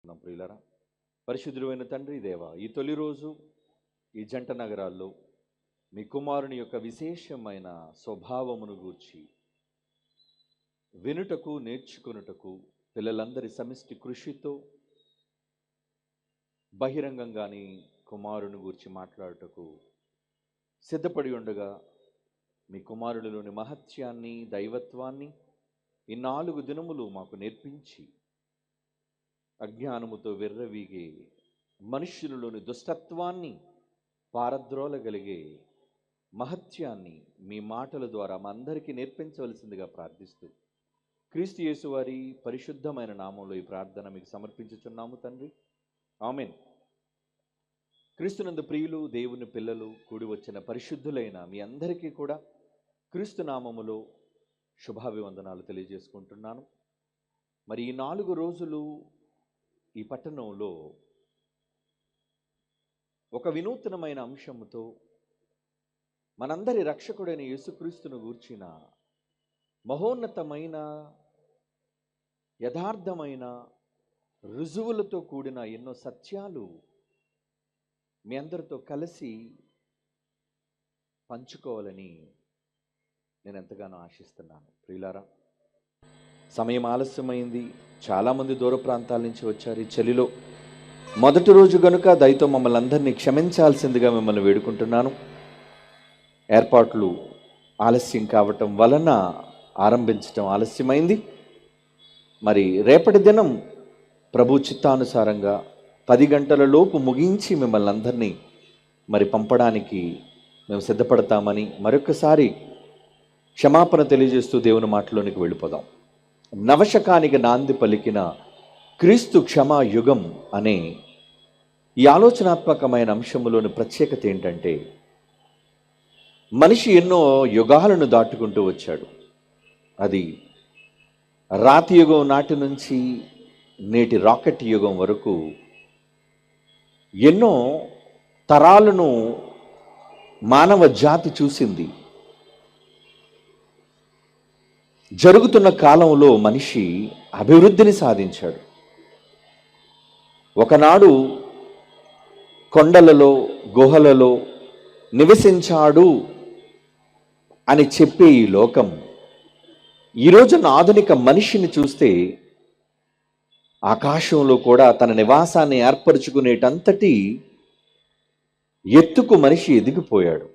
నా ప్రియులరా, పరిశుద్ధుడైన తండ్రి దేవ, ఈ తొలి రోజు ఈ జంట నగరాల్లో మీ కుమారుని యొక్క విశేషమైన స్వభావమును గూర్చి వినుటకు నేర్చుకునుటకు పిల్లలందరి సమిష్టి కృషితో బహిరంగంగాని కుమారుని గూర్చి మాట్లాడుటకు సిద్ధపడి ఉండగా మీ కుమారునిలోని మహత్యాన్ని దైవత్వాన్ని ఈ 4 దినములు మాకు నేర్పించి అజ్ఞానముతో వెర్రవీగే మనుష్యులలోని దుష్టత్వాన్ని పారద్రోలగలిగే మహత్యాన్ని మీ మాటల ద్వారా మా అందరికీ నేర్పించవలసిందిగా ప్రార్థిస్తూ క్రీస్తు యేసు వారి పరిశుద్ధమైన నామంలో ఈ ప్రార్థన మీకు సమర్పించుచున్నాము తండ్రి, ఆమేన్. క్రీస్తునందు ప్రియులు, దేవుని పిల్లలు కూడి వచ్చిన పరిశుద్ధులైన మీ అందరికీ కూడా క్రీస్తు నామములో శుభాభివందనాలు తెలియజేసుకుంటున్నాను. మరి ఈ 4 రోజులు ఈ పట్టణంలో ఒక వినూత్నమైన అంశముతో మనందరి రక్షకుడైన యేసుక్రీస్తును గూర్చిన మహోన్నతమైన యథార్థమైన రుజువులతో కూడిన ఎన్నో సత్యాలు మీ అందరితో కలిసి పంచుకోవాలని నేను ఎంతగానో ఆశిస్తున్నాను. ప్రియులారా, సమయం ఆలస్యమైంది. చాలామంది దూర ప్రాంతాల నుంచి వచ్చారు. ఈ చలిలో మొదటి రోజు గనుక దయతో మమ్మల్ని అందరినీ క్షమించాల్సిందిగా మిమ్మల్ని వేడుకుంటున్నాను. ఏర్పాట్లు ఆలస్యం కావటం వలన ఆరంభించటం ఆలస్యమైంది. మరి రేపటి దినం ప్రభు చిత్తానుసారంగా 10 గంటల లోపు ముగించి మిమ్మల్ని అందరినీ మరి పంపడానికి మేము సిద్ధపడతామని మరొకసారి క్షమాపణ తెలియజేస్తూ దేవుని మాటలోనికి వెళ్ళిపోదాం. నవశకానికి నాంది పలికిన క్రీస్తు క్షమా యుగం అనే ఈ ఆలోచనాత్మకమైన అంశంలోని ప్రత్యేకత ఏంటంటే, మనిషి ఎన్నో యుగాలను దాటుకుంటూ వచ్చాడు. అది రాతి యుగం నాటి నుంచి నేటి రాకెట్ యుగం వరకు ఎన్నో తరాలను మానవ జాతి చూసింది. జరుగుతున్న కాలంలో మనిషి అభివృద్ధిని సాధించాడు. ఒకనాడు కొండలలో గుహలలో నివసించాడు అని చెప్పే ఈ లోకం ఈరోజున ఆధునిక మనిషిని చూస్తే ఆకాశంలో కూడా తన నివాసాన్ని ఏర్పరచుకునేటంతటి ఎత్తుకు మనిషి ఎదిగిపోయాడు.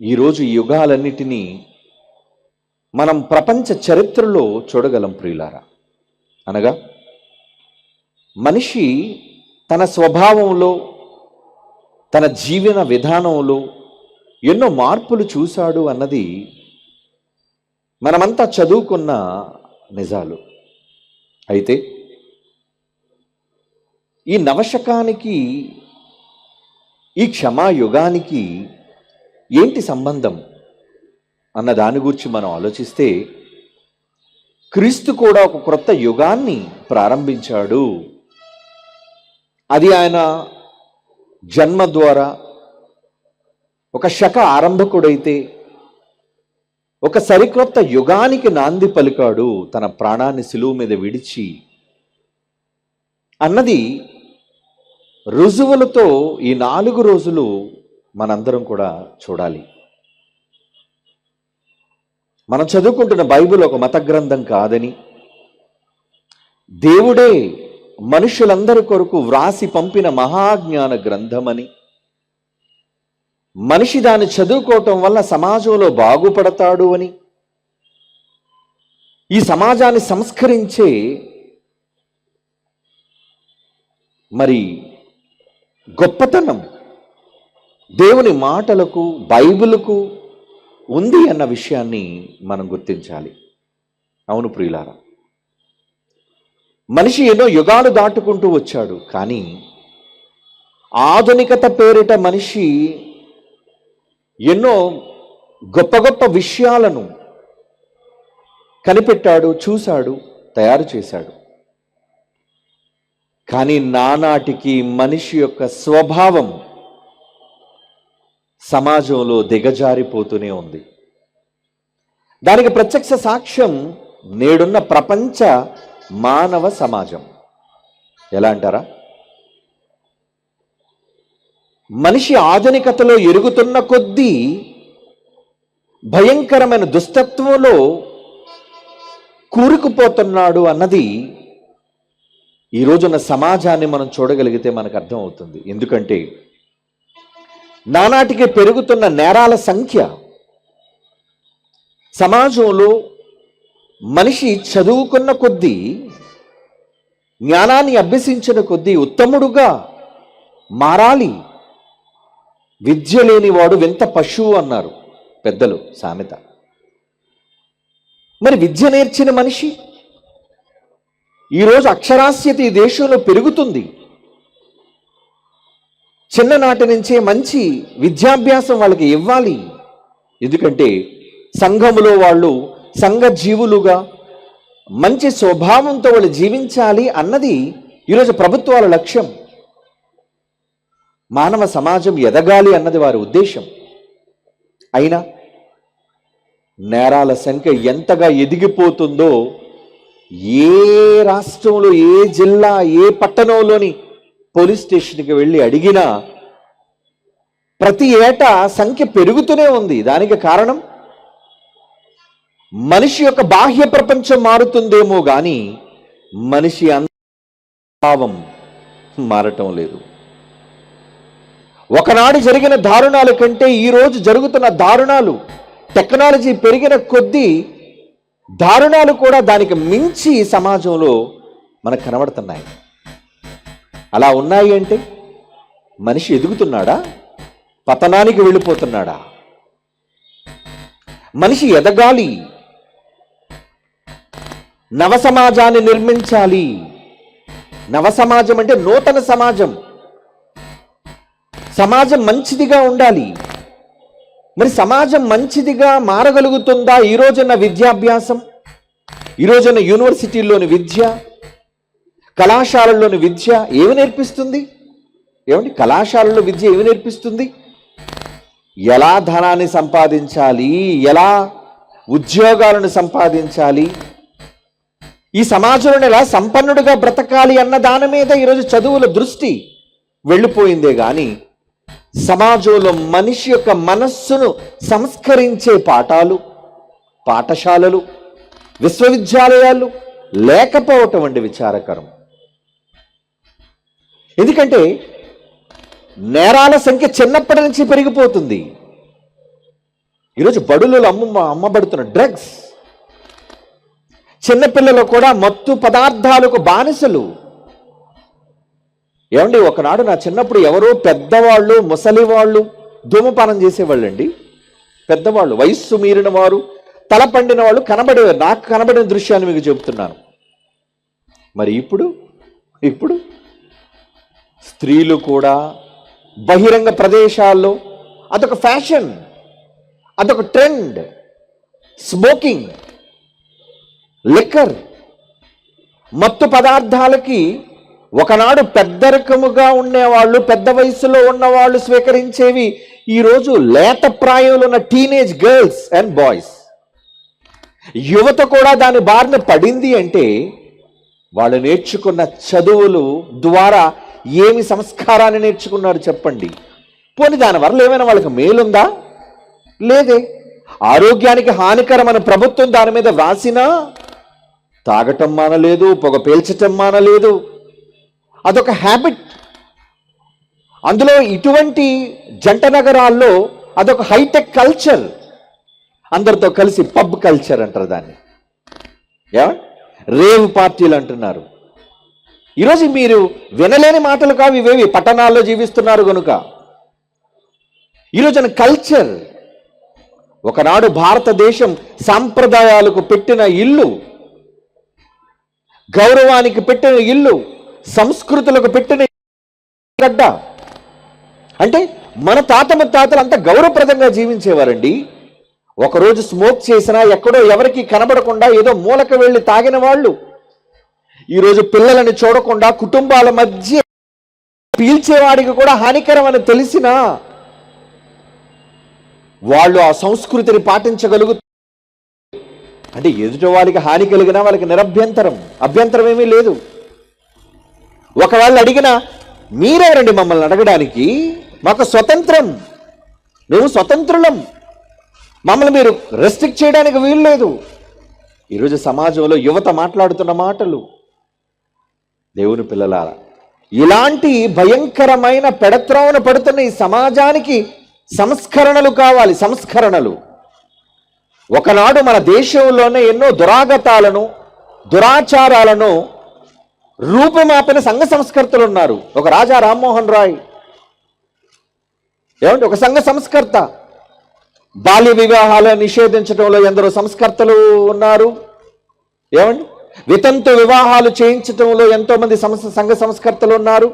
ఈరోజు ఈ యుగాలన్నిటినీ మనం ప్రపంచ చరిత్రలో చూడగలం ప్రియులారా. అనగా మనిషి తన స్వభావంలో, తన జీవన విధానంలో ఎన్నో మార్పులు చూశాడు అన్నది మనమంతా చదువుకున్న నిజాలు. అయితే ఈ నవశకానికి, ఈ క్షమాయుగానికి ఏంటి సంబంధం అన్న దాని గురించి మనం ఆలోచిస్తే, క్రీస్తు కూడా ఒక క్రొత్త యుగాన్ని ప్రారంభించాడు. అది ఆయన జన్మ ద్వారా ఒక శక ఆరంభకుడైతే ఒక సరికొత్త యుగానికి నాంది పలికాడు, తన ప్రాణాన్ని సిలువ మీద విడిచి అన్నది రుజువులతో ఈ 4 రోజులు మనందరం కూడా చూడాలి. మనం చదువుకుంటున్న బైబిల్ ఒక మత గ్రంథం కాదని, దేవుడే మనుషులందరి కొరకు వ్రాసి పంపిన మహాజ్ఞాన గ్రంథమని, మనిషి దాన్ని చదువుకోవటం వల్ల సమాజంలో బాగుపడతాడు అని, ఈ సమాజాన్ని సంస్కరించే మరి గొప్పతనం దేవుని మాటలకు, బైబిలుకు ఉంది అన్న విషయాన్ని మనం గుర్తించాలి. అవును ప్రియులారా, మనిషి ఎన్నో యుగాలు దాటుకుంటూ వచ్చాడు. కానీ ఆధునికత పేరిట మనిషి ఎన్నో గొప్ప గొప్ప విషయాలను కనిపెట్టాడు, చూశాడు, తయారు చేశాడు. కానీ నానాటికి మనిషి యొక్క స్వభావం సమాజంలో దిగజారిపోతూనే ఉంది. దానికి ప్రత్యక్ష సాక్ష్యం నేడున్న ప్రపంచ మానవ సమాజం. ఎలా అంటారా? మనిషి ఆధునికతలో ఎరుగుతున్న కొద్దీ భయంకరమైన దుస్తత్వంలో కూరుకుపోతున్నాడు అన్నది ఈ రోజున్న సమాజాన్ని మనం చూడగలిగితే మనకు అర్థమవుతుంది. ఎందుకంటే నానాటికి పెరుగుతున్న నేరాల సంఖ్య, సమాజంలో మనిషి చదువుకున్న కొద్దీ, జ్ఞానాన్ని అభ్యసించిన కొద్దీ ఉత్తముడుగా మారాలి. విద్య లేనివాడు వింత పశువు అన్నారు పెద్దలు సామెత. మరి విద్య నేర్చిన మనిషి ఈరోజు అక్షరాస్యత ఈ దేశంలో పెరుగుతుంది. చిన్ననాటి నుంచే మంచి విద్యాభ్యాసం వాళ్ళకి ఇవ్వాలి. ఎందుకంటే సంఘములో వాళ్ళు సంఘ జీవులుగా మంచి స్వభావంతో వాళ్ళు జీవించాలి అన్నది ఈరోజు ప్రభుత్వాల లక్ష్యం. మానవ సమాజం ఎదగాలి అన్నది వారి ఉద్దేశం. అయినా నేరాల సంఖ్య ఎంతగా ఎదిగిపోతుందో, ఏ రాష్ట్రంలో, ఏ జిల్లా, ఏ పట్టణంలోని పోలీస్ స్టేషన్కి వెళ్ళి అడిగినా ప్రతి ఏటా సంఖ్య పెరుగుతూనే ఉంది. దానికి కారణం మనిషి యొక్క బాహ్య ప్రపంచం మారుతుందేమో కానీ మనిషి అంతర్భావం మారటం లేదు. ఒకనాడు జరిగిన దారుణాల కంటే ఈరోజు జరుగుతున్న దారుణాలు, టెక్నాలజీ పెరిగిన కొద్దీ దారుణాలు కూడా దానికి మించి సమాజంలో మనకు కనబడుతున్నాయి. అలా ఉన్నాయి అంటే మనిషి ఎదుగుతున్నాడా, పతనానికి వెళ్ళిపోతున్నాడా? మనిషి ఎదగాలి, నవ సమాజాన్ని నిర్మించాలి. నవ సమాజం అంటే నూతన సమాజం. సమాజం మంచిదిగా ఉండాలి. మరి సమాజం మంచిదిగా మారగలుగుతుందా? ఈ రోజున్న విద్యాభ్యాసం, ఈ రోజున్న యూనివర్సిటీల్లోని విద్య, కళాశాలల్లోని విద్య ఏమి నేర్పిస్తుంది? ఏమండి, కళాశాలలో విద్య ఏమి నేర్పిస్తుంది? ఎలా ధనాన్ని సంపాదించాలి, ఎలా ఉద్యోగాలను సంపాదించాలి, ఈ సమాజంలో ఎలా సంపన్నుడిగా బ్రతకాలి అన్న దాని మీద ఈరోజు చదువుల దృష్టి వెళ్ళిపోయిందే కానీ సమాజంలో మనిషి యొక్క మనస్సును సంస్కరించే పాఠాలు, పాఠశాలలు, విశ్వవిద్యాలయాలు లేకపోవటం వంటి విచారకరం. ఎందుకంటే నేరాల సంఖ్య చిన్నప్పటి నుంచి పెరిగిపోతుంది. ఈరోజు బడులలో అమ్మబడుతున్న డ్రగ్స్, చిన్నపిల్లలు కూడా మత్తు పదార్థాలకు బానిసలు. ఏమండి, ఒకనాడు నా చిన్నప్పుడు ఎవరో పెద్దవాళ్ళు, ముసలి వాళ్ళు ధూమపానం చేసేవాళ్ళండి. పెద్దవాళ్ళు, వయస్సు మీరిన వారు, తల పండిన వాళ్ళు కనబడేవారు. నాకు కనబడిన దృశ్యాన్ని మీకు చెబుతున్నాను. మరి ఇప్పుడు స్త్రీలు కూడా బహిరంగ ప్రదేశాల్లో అదొక ఫ్యాషన్, అదొక ట్రెండ్. స్మోకింగ్, లిక్కర్, మత్తు పదార్థాలకి ఒకనాడు పెద్దరికముగా ఉండేవాళ్ళు, పెద్ద వయసులో ఉన్నవాళ్ళు స్వీకరించేవి ఈరోజు లేత ప్రాయంలో ఉన్న టీనేజ్ గర్ల్స్ అండ్ బాయ్స్. యువత కూడా దాని బారిన పడింది అంటే వాళ్ళు నేర్చుకున్న చదువులు ద్వారా ఏమి సంస్కారాన్ని నేర్చుకున్నారు చెప్పండి? పోనీ దానివల్ల ఏమైనా వాళ్ళకి మేలుందా? లేదే. ఆరోగ్యానికి హానికరమైన ప్రభుత్వం దాని మీద వ్రాసినా తాగటం మానలేదు, పొగ పీల్చటం మానలేదు. అదొక హ్యాబిట్. అందులో ఇటువంటి జంట నగరాల్లో అదొక హైటెక్ కల్చర్. అందరితో కలిసి పబ్ కల్చర్ అంటారు దాన్ని. రేవ్ పార్టీలు అంటున్నారు. ఈరోజు మీరు వినలేని మాటలు కావు ఇవేవి, పట్టణాల్లో జీవిస్తున్నారు కనుక. ఈరోజు కల్చర్, ఒకనాడు భారతదేశం సాంప్రదాయాలకు పెట్టిన ఇల్లు, గౌరవానికి పెట్టిన ఇల్లు, సంస్కృతులకు పెట్టిన గడ్డ. అంటే మన తాత ముత్తాతలు అంత గౌరవప్రదంగా జీవించేవారండి. ఒకరోజు స్మోక్ చేసినా ఎక్కడో ఎవరికి కనబడకుండా ఏదో మూలకు వెళ్ళి తాగిన వాళ్ళు ఈరోజు పిల్లలని చూడకుండా కుటుంబాల మధ్య పీల్చేవాడికి కూడా హానికరమని తెలిసినా వాళ్ళు ఆ సంస్కృతిని పాటించగలుగుతారు. అంటే ఎదుటి వాడికి హాని కలిగినా వాళ్ళకి అభ్యంతరం ఏమీ లేదు. ఒకవేళ అడిగినా మీరెవరండి మమ్మల్ని అడగడానికి? మాకు స్వతంత్రం, మేము స్వతంత్రులం, మమ్మల్ని మీరు రెస్ట్రిక్ట్ చేయడానికి వీలు లేదు. ఈరోజు సమాజంలో యువత మాట్లాడుతున్న మాటలు. దేవుని పిల్లలారా, ఇలాంటి భయంకరమైన పెడత్రోవన పడుతున్న ఈ సమాజానికి సంస్కరణలు కావాలి, సంస్కరణలు. ఒకనాడు మన దేశంలోనే ఎన్నో దురాగతాలను, దురాచారాలను రూపుమాపిన సంఘ సంస్కర్తలు ఉన్నారు. ఒక రాజా రామ్మోహన్ రాయ్ ఏమంటే ఒక సంఘ సంస్కర్త. బాల్య వివాహాలను నిషేధించడంలో ఎందరో సంస్కర్తలు ఉన్నారు. ఏమండి, వితంతు వివాహాలు చేయించడంలో ఎంతో మంది సంఘ సంస్కర్తలు ఉన్నారు.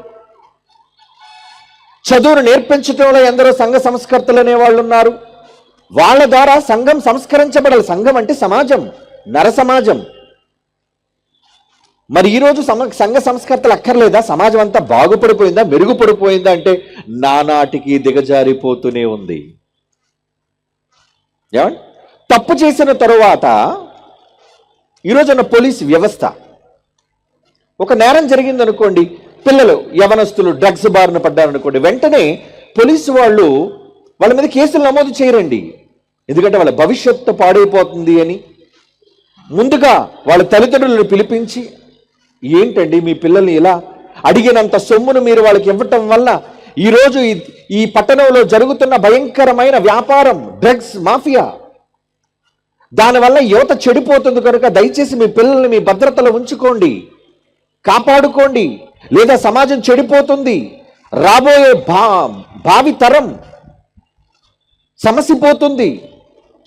చదువును నేర్పించడంలో ఎందరో సంఘ సంస్కర్తలు అనేవాళ్ళు ఉన్నారు. వాళ్ళ ద్వారా సంఘం సంస్కరించబడాలి. సంఘం అంటే సమాజం, నర సమాజం. మరి ఈరోజు సంఘ సంస్కర్తలు అక్కర్లేదా? సమాజం అంతా బాగుపడిపోయిందా, మెరుగుపడిపోయిందా అంటే నానాటికి దిగజారిపోతూనే ఉంది. ఏమండి, తప్పు చేసిన తరువాత ఈరోజున్న పోలీస్ వ్యవస్థ, ఒక నేరం జరిగిందనుకోండి, పిల్లలు యవనస్తులు డ్రగ్స్ బారిన పడ్డారనుకోండి, వెంటనే పోలీసు వాళ్ళు వాళ్ళ మీద కేసులు నమోదు చేయరండి. ఎందుకంటే వాళ్ళ భవిష్యత్తు పాడైపోతుంది అని ముందుగా వాళ్ళ తల్లిదండ్రులను పిలిపించి, ఏంటండి మీ పిల్లల్ని ఇలా అడిగినంత సొమ్మును మీరు వాళ్ళకి ఇవ్వటం వల్ల ఈరోజు ఈ పట్టణంలో జరుగుతున్న భయంకరమైన వ్యాపారం డ్రగ్స్ మాఫియా, దానివల్ల యువత చెడిపోతుంది కనుక దయచేసి మీ పిల్లల్ని మీ భద్రతలో ఉంచుకోండి, కాపాడుకోండి, లేదా సమాజం చెడిపోతుంది, రాబోయే భావి తరం సమసిపోతుంది,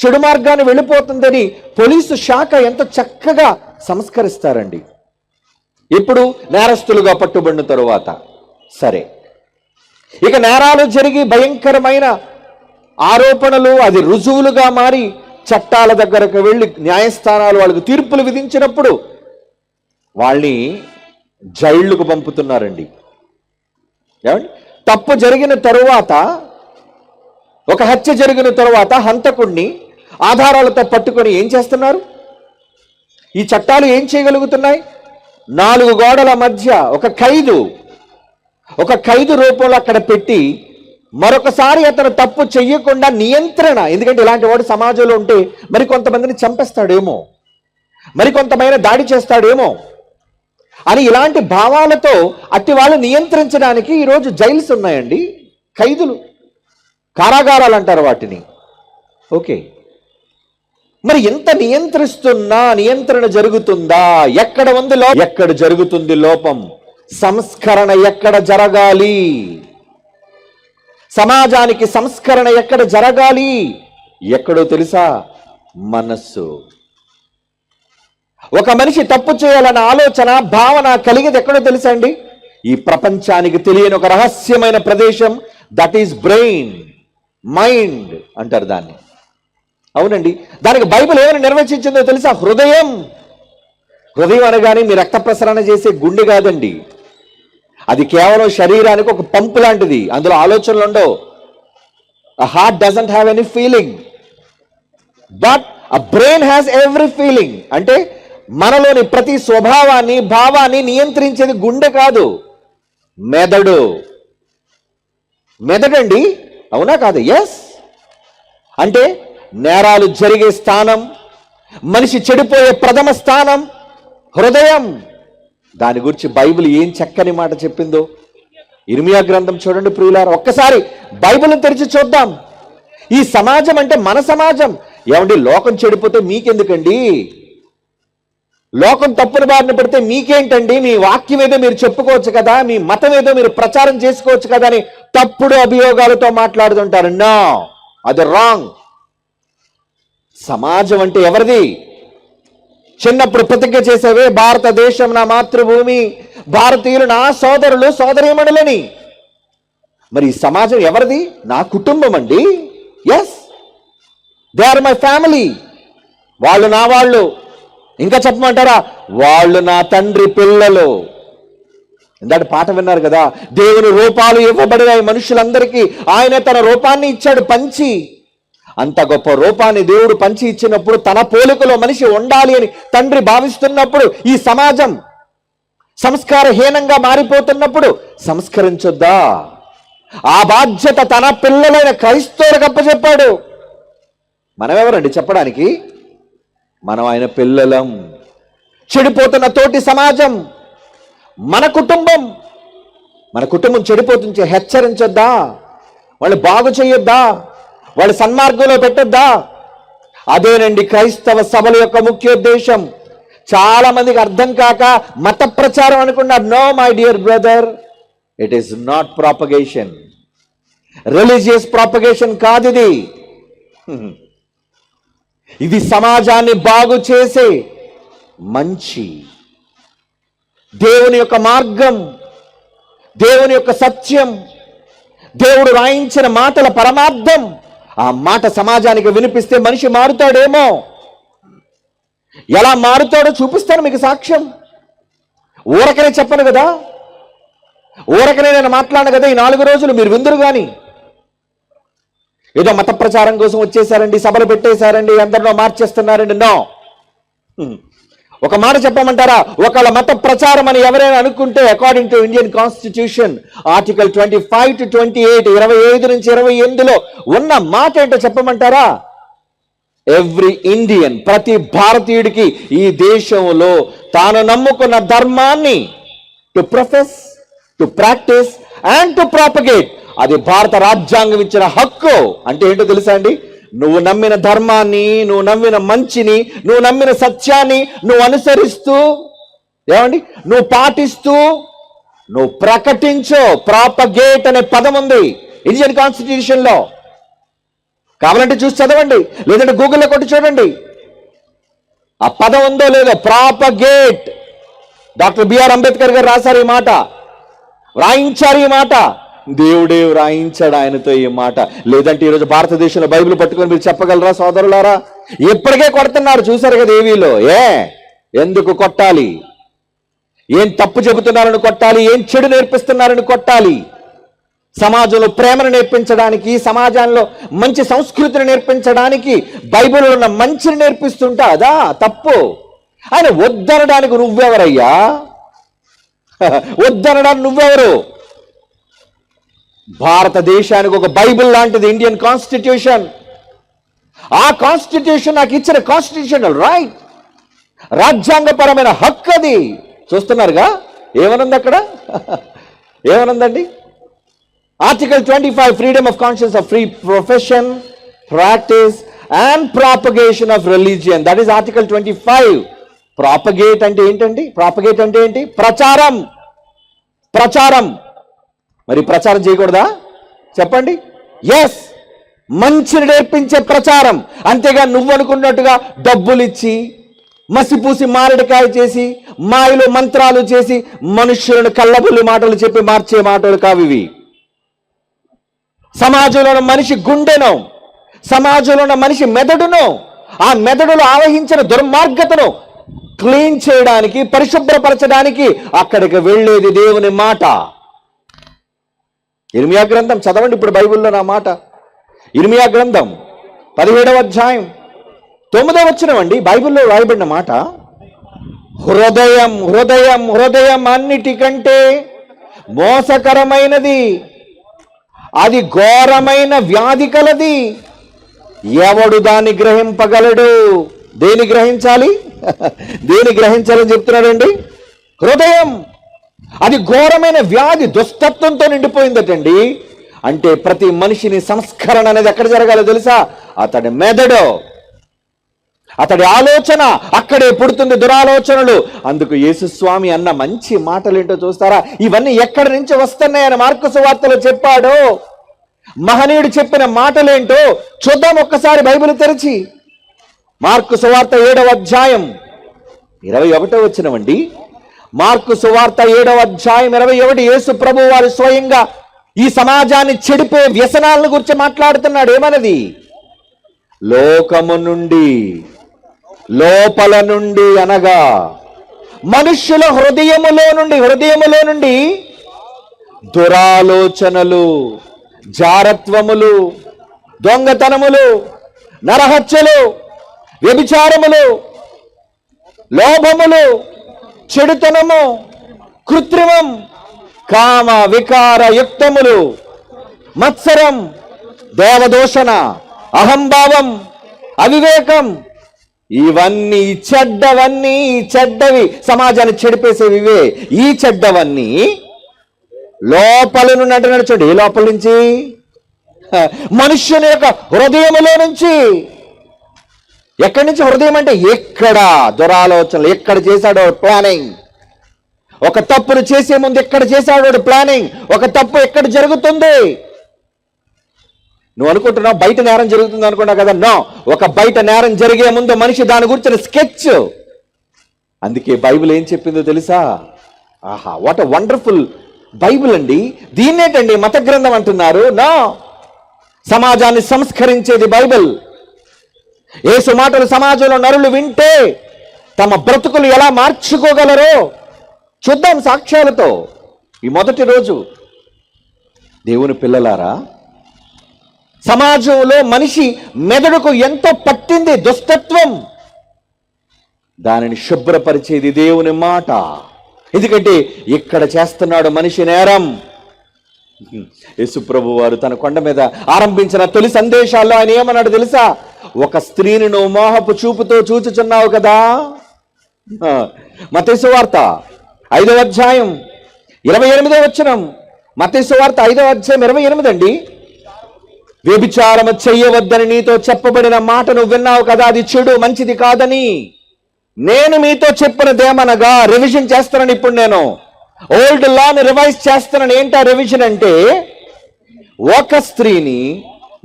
చెడు మార్గాన్ని వెళ్ళిపోతుందని పోలీసు శాఖ ఎంత చక్కగా సంస్కరిస్తారండి. ఇప్పుడు నేరస్తులుగా పట్టుబడిన తరువాత సరే, ఇక నేరాలు జరిగి భయంకరమైన ఆరోపణలు అది రుజువులుగా మారి చట్టాల దగ్గరకు వెళ్ళి న్యాయస్థానాలు వాళ్ళకు తీర్పులు విధించినప్పుడు వాళ్ళని జైళ్లకు పంపుతున్నారండి. ఏమండి, తప్పు జరిగిన తరువాత, ఒక హత్య జరిగిన తరువాత హంతకుణ్ణి ఆధారాలతో పట్టుకొని ఏం చేస్తున్నారు? ఈ చట్టాలు ఏం చేయగలుగుతున్నాయి? 4 గోడల మధ్య ఒక ఖైదు రూపంలో అక్కడ పెట్టి మరొకసారి అతను తప్పు చెయ్యకుండా నియంత్రణ. ఎందుకంటే ఇలాంటి వాడు సమాజంలో ఉంటే మరి కొంతమందిని చంపేస్తాడేమో, మరి కొంతమైన దాడి చేస్తాడేమో అని ఇలాంటి భావాలతో అట్టి వాళ్ళు నియంత్రించడానికి ఈరోజు జైల్స్ ఉన్నాయండి, ఖైదులు, కారాగారాలు అంటారు వాటిని. ఓకే, మరి ఎంత నియంత్రిస్తున్నా నియంత్రణ జరుగుతుందా? ఎక్కడ జరుగుతుంది లోపం? సంస్కరణ ఎక్కడ జరగాలి? సమాజానికి సంస్కరణ ఎక్కడ జరగాలి? ఎక్కడో తెలుసా? మనస్సు. ఒక మనిషి తప్పు చేయాలన్న ఆలోచన, భావన కలిగేది ఎక్కడో తెలుసా అండి? ఈ ప్రపంచానికి తెలియని ఒక రహస్యమైన ప్రదేశం, దట్ ఈస్ బ్రెయిన్, మైండ్ అంటారు దాన్ని. అవునండి, దానికి బైబిల్ ఏమైనా నిర్వచించిందో తెలుసా? హృదయం. హృదయం అనగానే మీ రక్త ప్రసరణ చేసే గుండె కాదండి, అది కేవలం శరీరానికి ఒక పంపు లాంటిది, అందులో ఆలోచనలు ఉండవు. A heart doesn't have any feeling, but a brain has every feeling. అంటే మనలోని ప్రతి స్వభావాన్ని, భావాన్ని నియంత్రించేది గుండె కాదు, మెదడు. మెదడండి, అవునా కాదు? ఎస్. అంటే నేరాలు జరిగే స్థానం, మనిషి చెడిపోయే ప్రథమ స్థానం హృదయం. దాని గురించి బైబిల్ ఏం చక్కని మాట చెప్పిందో ఇర్మియా గ్రంథం చూడండి ప్రియులారా. ఒక్కసారి బైబిల్ని తెరిచి చూద్దాం. ఈ సమాజం అంటే మన సమాజం. ఏమండి, లోకం చెడిపోతే మీకెందుకండి? లోకం తప్పున బారిన పడితే మీకేంటండి? మీ వాక్యం ఏదో మీరు చెప్పుకోవచ్చు కదా, మీ మతం ఏదో మీరు ప్రచారం చేసుకోవచ్చు కదా అని తప్పుడు అభియోగాలతో మాట్లాడుతుంటారు. నో, అది రాంగ్. సమాజం అంటే ఎవరిది? చిన్నప్పుడు ప్రతిజ్ఞ చేసేవే, భారతదేశం నా మాతృభూమి, భారతీయులు నా సోదరులు సోదరీమణులని. మరి ఈ సమాజం ఎవరిది? నా కుటుంబం అండి. Yes, they are my family. వాళ్ళు నా వాళ్ళు. ఇంకా చెప్పమంటారా? వాళ్ళు నా తండ్రి పిల్లలు. ఇందాక పాట విన్నారు కదా, దేవుని రూపాలు ఇవ్వబడినాయి మనుషులందరికీ, ఆయన తన రూపాన్ని ఇచ్చాడు పంచి. అంత గొప్ప రూపాన్ని దేవుడు పంచి ఇచ్చినప్పుడు తన పోలికలో మనిషి ఉండాలి అని తండ్రి భావిస్తున్నప్పుడు ఈ సమాజం సంస్కారహీనంగా మారిపోతున్నప్పుడు సంస్కరించొద్దా? ఆ బాధ్యత తన పిల్లలైన క్రైస్తవులకు అప్పచెప్పాడు. మనమెవరండి చెప్పడానికి? మనం ఆయన పిల్లలం. చెడిపోతున్న తోటి సమాజం, మన కుటుంబం చెడిపోతుంటే హెచ్చరించొద్దా? వాళ్ళు బాగు చేయొద్దా? వాళ్ళు సన్మార్గంలో పెట్టొద్దా? అదేనండి క్రైస్తవ సభల యొక్క ముఖ్యోద్దేశం. చాలా మందికి అర్థం కాక మత ప్రచారం అనుకున్నారు. No my dear brother, it is not propagation. Religious propagation కాదు ఇది. ఇది సమాజాన్ని బాగు చేసే మంచి దేవుని యొక్క మార్గం, దేవుని యొక్క సత్యం, దేవుడు రాయించిన మాటల పరమార్థం. ఆ మాట సమాజానికి వినిపిస్తే మనిషి మారుతాడేమో. ఎలా మారుతాడో చూపిస్తాను మీకు సాక్ష్యం. ఊరకనే చెప్పను కదా, ఊరకనే నేను మాట్లాడను కదా. ఈ 4 రోజులు మీరు విందురు కానీ ఏదో మత ప్రచారం కోసం వచ్చేసారండి, సభలు పెట్టేశారండి, అందరిలో మార్చేస్తున్నారండి. నో. ఒక మాట చెప్పమంటారా? ఒకళ్ళ మత ప్రచారం అని ఎవరైనా అనుకుంటే, according to Indian constitution article 25 to 28, 25 నుంచి 28లో ఉన్న మాట ఏంటో చెప్పమంటారా? ఎవ్రీ ఇండియన్, ప్రతి భారతీయుడికి ఈ దేశంలో తాను నమ్ముకున్న ధర్మాన్ని to profess, to practice and to propagate, అది భారత రాజ్యాంగం ఇచ్చిన హక్కు. అంటే ఏంటో తెలుసా అండి? నువ్వు నమ్మిన ధర్మాన్ని, నువ్వు నమ్మిన మంచిని, నువ్వు నమ్మిన సత్యాన్ని నువ్వు అనుసరిస్తూ, ఏమండి, నువ్వు పాటిస్తూ, నువ్వు ప్రకటించో. ప్రాపగేట్ అనే పదం ఉంది ఇండియన్ కాన్స్టిట్యూషన్ లో. కావాలంటే చూసి చదవండి, లేదంటే గూగుల్లో కొట్టి చూడండి. ఆ పదం ఉందో లేదో. ప్రాపగేట్. డాక్టర్ బిఆర్ అంబేద్కర్ గారు రాశారు ఈ మాట, రాయించారు ఈ మాట. దేవుడే రాయించాడు ఆయనతో ఈ మాట. లేదంటే ఈరోజు భారతదేశంలో బైబిల్ పట్టుకొని మీరు చెప్పగలరా సోదరులారా? ఇప్పటికే కొడుతున్నారు, చూశారు కదా ఏవీలో. ఎందుకు కొట్టాలి? ఏం తప్పు చెబుతున్నారని కొట్టాలి, ఏం చెడు నేర్పిస్తున్నారని కొట్టాలి. సమాజంలో ప్రేమను నేర్పించడానికి, సమాజంలో మంచి సంస్కృతిని నేర్పించడానికి బైబిల్లో ఉన్న మంచిని నేర్పిస్తుంటా అదా తప్పు. ఆయన వద్దనడానికి నువ్వెవరయ్యా? వద్దనడానికి నువ్వెవరు? భారతదేశానికి ఒక బైబిల్ లాంటిది ఇండియన్ కాన్స్టిట్యూషన్. ఆ కాన్స్టిట్యూషన్ నాకు ఇచ్చిన కాన్స్టిట్యూషనల్ రైట్, రాజ్యాంగపరమైన హక్కు అది. చూస్తున్నారుగా ఏమనుంది అక్కడ? ఏమనుందండి? Article 25, freedom of conscience of free profession, practice and propagation of religion. That is article 25. Propagate అంటే ఏంటండి? ప్రాపగేట్ అంటే ఏంటి? ప్రచారం. ప్రచారం. మరి ప్రచారం చేయకూడదా? చెప్పండి. ఎస్, మంచిని నేర్పించే ప్రచారం. అంతేగా నువ్వు అనుకున్నట్టుగా డబ్బులు ఇచ్చి, మసిపూసి మారడికాయ చేసి, మాయలు మంత్రాలు చేసి మనుష్యులను కళ్ళబుల్లి మాటలు చెప్పి మార్చే మాటలు కావివి. సమాజంలో ఉన్న మనిషి గుండెను, సమాజంలో ఉన్న మనిషి మెదడును, ఆ మెదడులో ఆవహించిన దుర్మార్గతను క్లీన్ చేయడానికి, పరిశుభ్రపరచడానికి అక్కడికి వెళ్ళేది దేవుని మాట. ఇర్మియా గ్రంథం చదవండి ఇప్పుడు బైబిల్లో నా మాట. ఇర్మియా గ్రంథం 17వ అధ్యాయం 9వ వచనం అండి. బైబిల్లో రాయబడిన మాట, హృదయం హృదయం హృదయం అన్నిటికంటే మోసకరమైనది, అది ఘోరమైన వ్యాధి కలది, ఎవడు దాన్ని గ్రహింపగలడు? దేని గ్రహించాలి? దేని గ్రహించాలని చెప్తున్నాడండి? హృదయం. అది ఘోరమైన వ్యాధి, దుష్టత్వంతో నిండిపోయిందటండి. అంటే ప్రతి మనిషిని సంస్కరణ అనేది ఎక్కడ జరగాలో తెలుసా? అతడి మెదడు, అతడి ఆలోచన, అక్కడే పుడుతుంది దురాలోచనలు. అందుకు యేసుస్వామి అన్న మంచి మాటలు ఏంటో చూస్తారా? ఇవన్నీ ఎక్కడి నుంచి వస్తున్నాయని మార్కు సువార్తలో చెప్పాడు. మహనీయుడు చెప్పిన మాటలేంటో చూద్దాం ఒక్కసారి బైబిల్ తెరిచి. మార్కు సువార్త 7వ అధ్యాయం 21వ వచనమండి. మార్కు సువార్త 7వ అధ్యాయం 21. యేసు ప్రభు వారు స్వయంగా ఈ సమాజాన్ని చెడిపే వ్యసనాలను గురించి మాట్లాడుతున్నాడు. ఏమన్నది? లోకము నుండి, లోపల నుండి అనగా మనుష్యుల హృదయములో నుండి దురాలోచనలు, జారత్వములు, దొంగతనములు, నరహత్యలు, వ్యభిచారములు, లోభములు, చెడుతనము, కృత్రిమం, కామ వికార యుక్తములు, మత్సరం, దేవదూషణ, అహంభావం, అవివేకం, ఇవన్నీ చెడ్డవి, సమాజాన్ని చెడిపేసేవి ఇవే. ఈ చెడ్డవన్నీ లోపల నుండి అంటే నడుచండి. ఏ లోపల నుంచి? మనుష్యుని యొక్క హృదయములో నుంచి. ఎక్కడి నుంచి హృదయం అంటే? ఎక్కడ దురాలోచనలు, ఎక్కడ చేశాడో ప్లానింగ్. ఒక తప్పును చేసే ముందు ఎక్కడ చేశాడో ప్లానింగ్. ఒక తప్పు ఎక్కడ జరుగుతుంది? నువ్వు అనుకుంటున్నావు బయట నేరం జరుగుతుంది అనుకున్నావు కదా. నో, ఒక బయట నేరం జరిగే ముందు మనిషి దాని గురించిన స్కెచ్. అందుకే బైబిల్ ఏం చెప్పిందో తెలుసా? ఆహా, వాట్ ఎ వండర్ఫుల్ బైబిల్ అండి. దీన్నేటండి మత గ్రంథం అంటున్నారు? నో, సమాజాన్ని సంస్కరించేది బైబిల్. యేసు మాటలు సమాజంలో నరులు వింటే తమ బ్రతుకులు ఎలా మార్చుకోగలరో చూద్దాం సాక్ష్యాలతో. ఈ మొదటి రోజు దేవుని పిల్లలారా, సమాజంలో మనిషి మెదడుకు ఎంతో పట్టింది దుష్టత్వం. దానిని శుభ్రపరిచేది దేవుని మాట. ఎందుకంటే ఇక్కడ చేస్తున్నాడు మనిషి నేరం. యేసుప్రభు వారు తన కొండ మీద ఆరంభించిన తొలి సందేశాల్లో ఆయన ఏమన్నాడు తెలుసా? ఒక స్త్రీని నువ్వు మోహపు చూపుతో చూచుచున్నావు కదా. మత్తయి సువార్త 5వ అధ్యాయం 28వ వచనం. మత్తయి సువార్త 5వ అధ్యాయం 28 అండి. వ్యభిచారము చెయ్యవద్దని నీతో చెప్పబడిన మాట నువ్వు విన్నావు కదా, అది చెడు, మంచిది కాదని. నేను మీతో చెప్పినదేమనగా, రివిజన్ చేస్తానని ఇప్పుడు నేను ఓల్డ్ లాని రివైజ్ చేస్తానని. ఏంటా రివిజన్ అంటే? ఒక స్త్రీని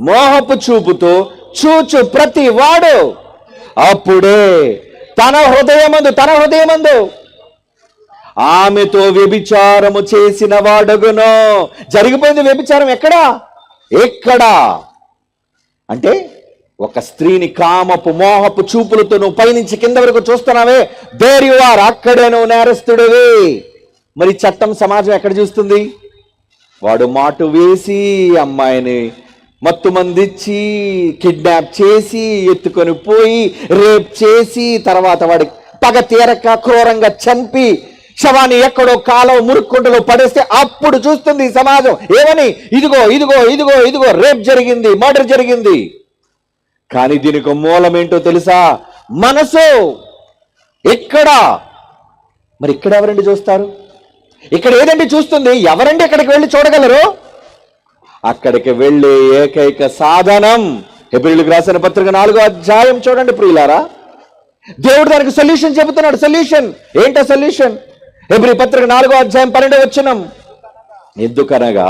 మోహపు చూపుతో చూచు ప్రతి వాడు అప్పుడే తన హృదయమందు ఆమెతో వ్యభిచారము చేసిన వాడగును. జరిగిపోయింది వ్యభిచారం. ఎక్కడా అంటే ఒక స్త్రీని కామపు మోహపు చూపులతో నువ్వు పైనుంచి కింద వరకు చూస్తున్నావే, దేర్ యు ఆర్, అక్కడే నువ్వు నేరస్తుడివి. మరి చట్టం, సమాజం ఎక్కడ చూస్తుంది? వాడు మాటు వేసి అమ్మాయిని మత్తు మందిచ్చి కిడ్నాప్ చేసి ఎత్తుకొని పోయి రేప్ చేసి తర్వాత వాడి పగ తీరక క్రూరంగా చంపి శవాన్ని ఎక్కడో కాలం మురుక్కుంటలో పడేస్తే అప్పుడు చూస్తుంది సమాజం. ఏమని? ఇదిగో రేప్ జరిగింది, మర్డర్ జరిగింది. కానీ దీనికి మూలం ఏంటో తెలుసా? మనసు. మరి ఇక్కడ ఎవరండి చూస్తారు? ఇక్కడ ఏదండి చూస్తుంది? ఎవరండి అక్కడికి వెళ్ళి చూడగలరు? అక్కడికి వెళ్ళే ఏకైక సాధనం హెబ్రీయులకు రాసిన పత్రిక 4వ అధ్యాయం చూడండి ప్రియులారా. దేవుడు దానికి సొల్యూషన్ చెబుతున్నాడు. సొల్యూషన్ ఏంటో? సొల్యూషన్ హెబ్రీ పత్రిక 4వ అధ్యాయం 12వ వచనం. ఎందుకనగా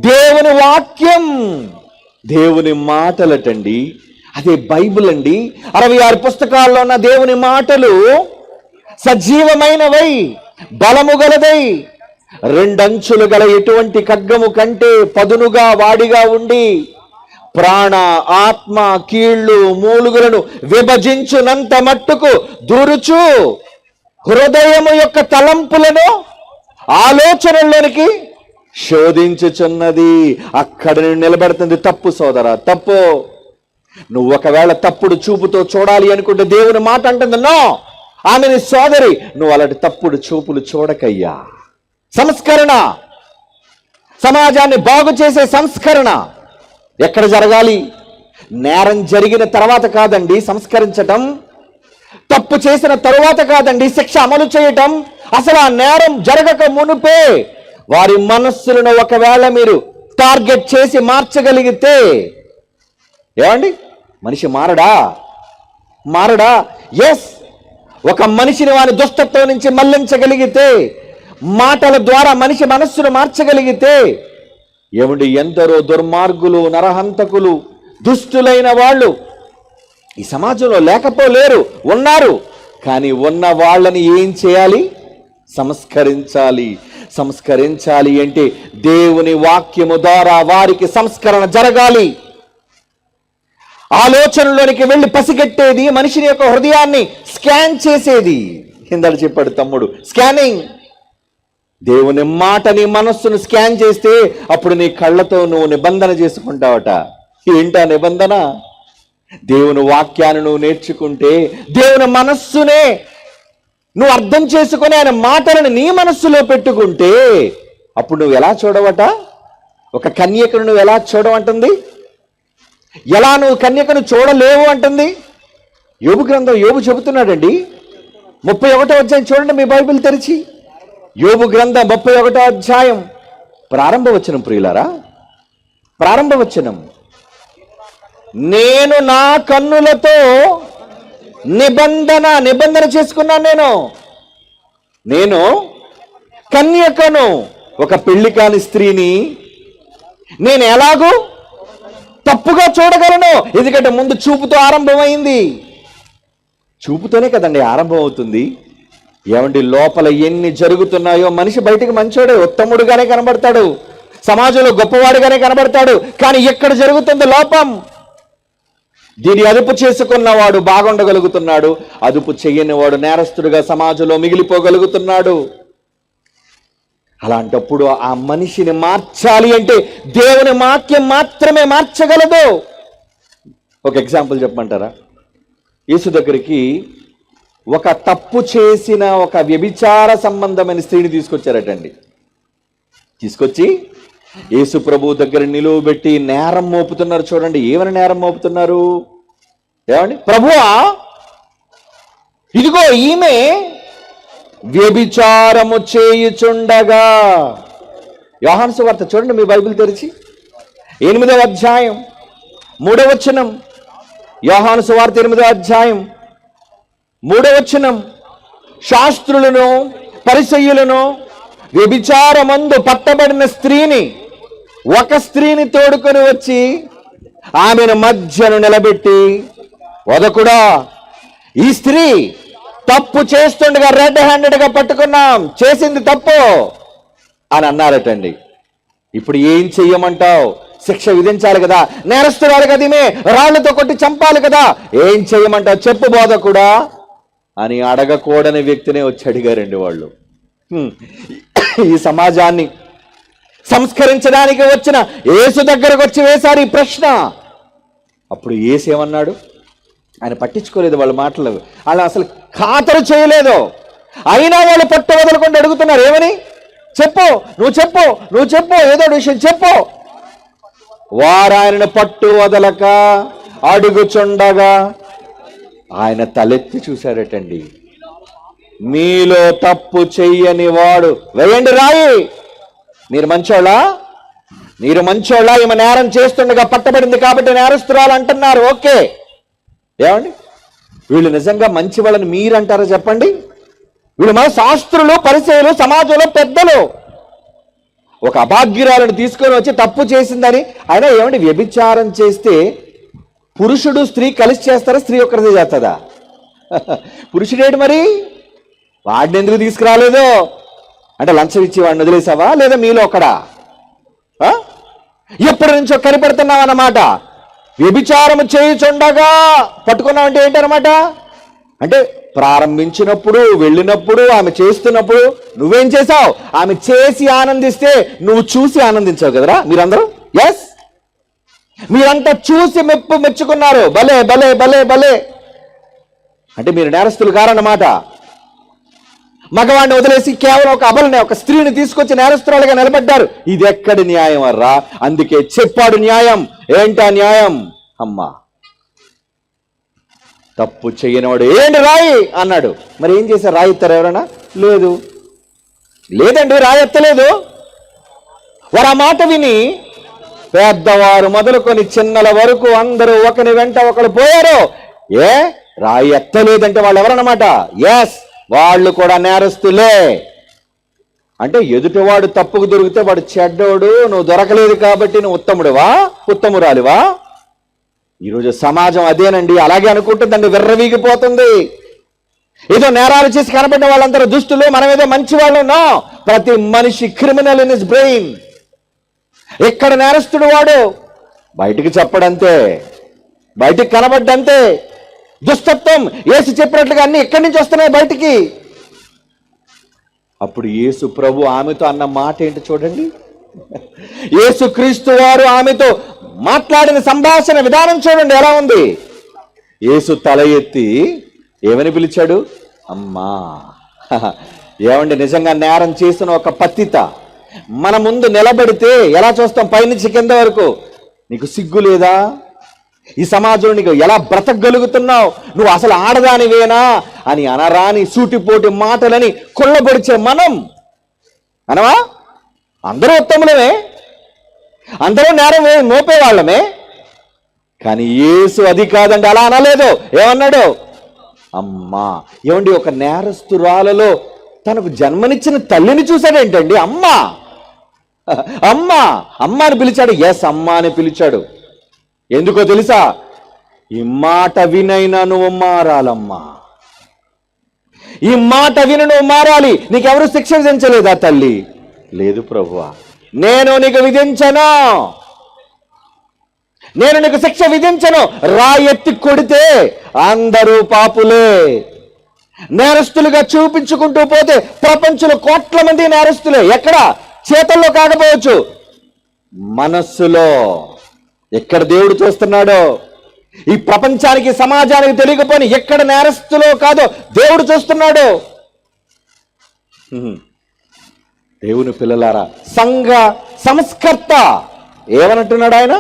దేవుని వాక్యం, దేవుని మాటలటండి, అదే బైబిల్ అండి. 66 పుస్తకాల్లో ఉన్న దేవుని మాటలు సజీవమైనవై, బలము గలదై, రెండంచులు గల ఎటువంటి ఖడ్గము కంటే పదునుగా వాడిగా ఉండి ప్రాణ, ఆత్మ, కీళ్ళు, మూలుగులను విభజించునంత మట్టుకు దూరుచు హృదయము యొక్క తలంపులను, ఆలోచనల్లోనికి శోధించుచున్నది. అక్కడ నేను నిలబెడుతుంది తప్పు సోదరా, తప్పు. నువ్వు ఒకవేళ తప్పుడు చూపుతో చూడాలి అనుకుంటే దేవుని మాట అంటుంది నో. ఆమెని సోదరి, నువ్వు అలాంటి తప్పుడు చూపులు చూడకయ్యా. సంస్కరణ, సమాజాన్ని బాగు చేసే సంస్కరణ ఎక్కడ జరగాలి? నేరం జరిగిన తర్వాత కాదండి సంస్కరించటం. తప్పు చేసిన తరువాత కాదండి శిక్ష అమలు చేయటం. అసలు ఆ నేరం జరగక మునుపే వారి మనస్సులను ఒకవేళ మీరు టార్గెట్ చేసి మార్చగలిగితే, ఏమండి మనిషి మారడా? ఎస్. ఒక మనిషిని వారి దుష్టత్వం నుంచి మళ్లించగలిగితే, మాటల ద్వారా మనిషి మనస్సును మార్చగలిగితే, ఏమండి ఎందరో దుర్మార్గులు, నరహంతకులు, దుష్టులైన వాళ్ళు ఈ సమాజంలో లేకపోలేరు, ఉన్నారు. కానీ ఉన్న వాళ్ళని ఏం చేయాలి? సంస్కరించాలి అంటే దేవుని వాక్యము ద్వారా వారికి సంస్కరణ జరగాలి. ఆలోచనలోనికి వెళ్ళి పసిగట్టేది, మనిషిని యొక్క హృదయాన్ని స్కాన్ చేసేది. కిందలు చెప్పాడు తమ్ముడు, స్కానింగ్. దేవుని మాట నీ మనస్సును స్కాన్ చేస్తే అప్పుడు నీ కళ్ళతో నువ్వు నిబంధన చేసుకుంటావట. ఏంటా నిబంధన? దేవుని వాక్యాన్ని నువ్వు నేర్చుకుంటే దేవుని మనస్సునే నువ్వు అర్థం చేసుకొని ఆయన మాటలను నీ మనస్సులో పెట్టుకుంటే అప్పుడు నువ్వు ఎలా చూడవట? ఒక కన్యకను నువ్వు ఎలా చూడవంటుంది? ఎలా నువ్వు కన్యకను చూడలేవు అంటుంది? యోబు గ్రంథం యోబు చెబుతున్నాడండి. 31వ అధ్యాయం చూడండి మీ బైబిల్ తెరిచి. యోబు గ్రంథం 31వ అధ్యాయం ప్రారంభ వచనం ప్రియులారా, ప్రారంభ వచనం. నేను నా కన్నులతో నిబంధన చేసుకున్నాను. నేను కన్యకను, ఒక పెళ్లి కాని స్త్రీని నేను ఎలాగూ తప్పుగా చూడగలను? ఎందుకంటే ముందు చూపుతో ఆరంభమైంది. చూపుతోనే కదండి ఆరంభం అవుతుంది. ఏమండి, లోపల ఎన్ని జరుగుతున్నాయో మనిషి బయటికి మంచోడే, ఉత్తముడుగానే కనబడతాడు, సమాజంలో గొప్పవాడుగానే కనబడతాడు. కానీ ఎక్కడ జరుగుతుంది లోపం? దీన్ని అదుపు చేసుకున్నవాడు బాగుండగలుగుతున్నాడు, అదుపు చెయ్యనివాడు నేరస్తుడుగా సమాజంలో మిగిలిపోగలుగుతున్నాడు. అలాంటప్పుడు ఆ మనిషిని మార్చాలి అంటే దేవుని వాక్యం మాత్రమే మార్చగలదు. ఒక ఎగ్జాంపుల్ చెప్పమంటారా? యేసు దగ్గరికి ఒక తప్పు చేసిన ఒక వ్యభిచార సంబంధమైన స్త్రీని తీసుకొచ్చారటండి. తీసుకొచ్చి యేసు ప్రభు దగ్గర నిలువబెట్టి నేరం మోపుతున్నారు. చూడండి ఏమని నేరం మోపుతున్నారు? ఏమండి? ప్రభువా, ఇదిగో ఈమె వ్యభిచారము చేయుచుండగా. యోహాను సువార్త చూడండి మీ బైబిల్ తెరిచి 8వ అధ్యాయం 3వ వచనం. యోహాను సువార్త 8వ అధ్యాయం 3వ వచనం. శాస్త్రులను పరిసయ్యులను వ్యభిచారమందు పట్టబడిన స్త్రీని, ఒక స్త్రీని తోడుకొని వచ్చి ఆమెను మధ్యను నిలబెట్టి, వదకుడా, ఈ స్త్రీ తప్పు చేస్తుండగా రెడ్ హ్యాండెడ్గా పట్టుకున్నాం, చేసింది తప్పు అని అన్నారటండి. ఇప్పుడు ఏం చెయ్యమంటావు? శిక్ష విధించాలి కదా, నేరస్తురాలు కదా, ఈమె రాళ్లతో కొట్టి చంపాలి కదా, ఏం చెయ్యమంటావు చెప్పు బోధకుడా అని అడగకూడని వ్యక్తినే వచ్చి అడిగారండి వాళ్ళు. ఈ సమాజాన్ని సంస్కరించడానికి వచ్చిన యేసు దగ్గరకు వచ్చి వేశారు ఈ ప్రశ్న. అప్పుడు యేసు ఏమన్నాడు? ఆయన పట్టించుకోలేదు వాళ్ళ మాటలు, వాళ్ళు అసలు ఖాతరు చేయలేదు. అయినా వాళ్ళు పట్టు వదలకుండా అడుగుతున్నారు. ఏమని? చెప్పు, నువ్వు చెప్పు, నువ్వు చెప్పు, ఏదో విషయం చెప్పు. వారు ఆయనను పట్టు వదలక అడుగుచుండగా ఆయన తలెత్తి చూశారటండి. మీలో తప్పు చెయ్యని వాడు వేయండి రాయి. మీరు మంచోళ్ళా? మీరు మంచోళ్ళా? ఈమె నేరం చేస్తుండగా పట్టబడింది కాబట్టి నేరస్తురాలు అంటున్నారు. ఓకే, ఏమండి, వీళ్ళు నిజంగా మంచి వాళ్ళని మీరు అంటారా చెప్పండి? వీళ్ళు మన శాస్త్రులు, పరిచయులు, సమాజంలో పెద్దలు. ఒక అభాగ్యురాలను తీసుకొని వచ్చి తప్పు చేసిందని. అయినా ఏమండి, వ్యభిచారం చేస్తే పురుషుడు స్త్రీ కలిసి చేస్తారా? స్త్రీ ఒక్కరిదే చేస్తుందా? పురుషుడేంటి మరి? వాడిని ఎందుకు తీసుకురాలేదు? అంటే లంచం ఇచ్చి వాడిని వదిలేసావా? లేదా మీలో ఒకడా? ఎప్పటి నుంచో కనిపెడుతున్నావు అన్నమాట. వ్యభిచారం చేయుచుండగా పట్టుకున్నావు అంటే ఏంటన్నమాట? అంటే ప్రారంభించినప్పుడు, వెళ్ళినప్పుడు, ఆమె చేస్తున్నప్పుడు నువ్వేం చేసావు? ఆమె చేసి ఆనందిస్తే నువ్వు చూసి ఆనందించావు కదరా మీరందరూ. ఎస్, మీరంతా చూసి మెచ్చుకున్నారు. భలే భలే భలే భలే అంటే మీరు నేరస్తులు కారన్నమాట. మగవాడిని వదిలేసి కేవలం ఒక అబలని, ఒక స్త్రీని తీసుకొచ్చి నేరస్తురాలుగా నిలబడ్డారు. ఇది ఎక్కడి న్యాయం అర్రా? అందుకే చెప్పాడు న్యాయం. ఏంటా న్యాయం? అమ్మా, తప్పు చేయనివాడు ఏంటి రాయి అన్నాడు. మరి ఏం చేశారు? రాయి ఎత్తారు ఎవరైనా? లేదు, లేదండి, రాయి ఎత్తలేదు. వారు ఆ మాట విని పెద్దవారు మొదలుకొని చిన్నల వరకు అందరూ ఒకరి వెంట ఒకరు పోయారు. ఏ రాయి ఎత్తలేదంటే వాళ్ళు ఎవరన్నమాట? ఎస్, వాళ్ళు కూడా నేరస్తులే. అంటే ఎదుటివాడు తప్పుకు దొరికితే వాడు చెడ్డోడు, నువ్వు దొరకలేదు కాబట్టి నువ్వు ఉత్తముడువా, ఉత్తమురాలివా? ఈరోజు సమాజం అదేనండి, అలాగే అనుకుంటుందండి, విర్రవీగిపోతుంది. ఏదో నేరాలు చేసి కనబడిన వాళ్ళందరూ దుష్టులు, మనం ఏదో మంచి వాళ్ళు. నో, ప్రతి మనిషి క్రిమినల్ ఇన్ హిస్ బ్రెయిన్. ఎక్కడ నేరస్తుడు వాడు బయటికి చెప్పడంతే, బయటికి కనబడ్డంతే. దుష్టత్వం యేసు చెప్పినట్లుగా అన్ని ఎక్కడి నుంచి వస్తున్నాయి బయటికి. అప్పుడు యేసు ప్రభు ఆమెతో అన్న మాట ఏంటి చూడండి. యేసు క్రీస్తు వారు ఆమెతో మాట్లాడిన సంభాషణ విధానం చూడండి ఎలా ఉంది. యేసు తల ఎత్తి ఏమని పిలిచాడు? అమ్మా. ఏమండి, నిజంగా నేరం చేసిన ఒక పతిత మన ముందు నిలబడితే ఎలా చూస్తాం? పైనుంచి కింద వరకు. నీకు సిగ్గు లేదా? ఈ సమాజంలో నీకు ఎలా బ్రతకగలుగుతున్నావు? నువ్వు అసలు ఆడదానివేనా అని అనరాని సూటిపోటి మాటలని కొల్లబడిచే మనం అనవా? అందరూ ఉత్తములమే, అందరూ నేరం మోపేవాళ్ళమే. కానీ యేసు అది కాదండి, అలా అనలేదు. ఏమన్నాడు? అమ్మా. ఏమండి, ఒక నేరస్తురాలలో తనకు జన్మనిచ్చిన తల్లిని చూశాడేంటండి? అమ్మా అమ్మా అమ్మ అని పిలిచాడు. ఎస్, అమ్మా అని పిలిచాడు. ఎందుకో తెలుసా? ఈ మాట వినైనా నువ్వు మారాలమ్మా, ఈ మాట విని నువ్వు మారాలి. నీకెవరు శిక్ష విధించలేదా తల్లి? లేదు ప్రభువా, నేను నీకు విధించను, నేను నీకు శిక్ష విధించను. రాయెత్తి కొడితే అందరూ పాపులే. నేరస్తులుగా చూపించుకుంటూ పోతే ప్రపంచంలో కోట్ల మంది నేరస్తులే. ఎక్కడ? చేతల్లో కాకపోవచ్చు, మనస్సులో. ఎక్కడ దేవుడు చూస్తున్నాడో, ఈ ప్రపంచానికి సమాజానికి తెలియకపోని ఎక్కడ నేరస్తులో కాదో దేవుడు చూస్తున్నాడు. దేవుని పిల్లలారా, సంఘ సంస్కర్త ఏమనంటున్నాడు ఆయన?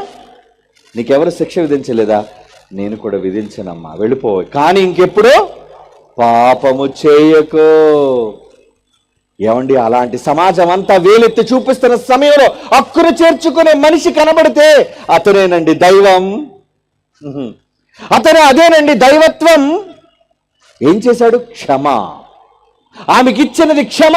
నీకెవరు శిక్ష విధించలేదా? నేను కూడా విధించనమ్మా, వెళ్ళిపో. కానీ ఇంకెప్పుడు పాపము చేయకు. ఏమండి, అలాంటి సమాజం అంతా వేలెత్తి చూపిస్తున్న సమయంలో హక్కును చేర్చుకునే మనిషి కనబడితే అతనేనండి దైవం, అదేనండి దైవత్వం. ఏం చేశాడు? క్షమ. ఆమెకిచ్చినది క్షమ.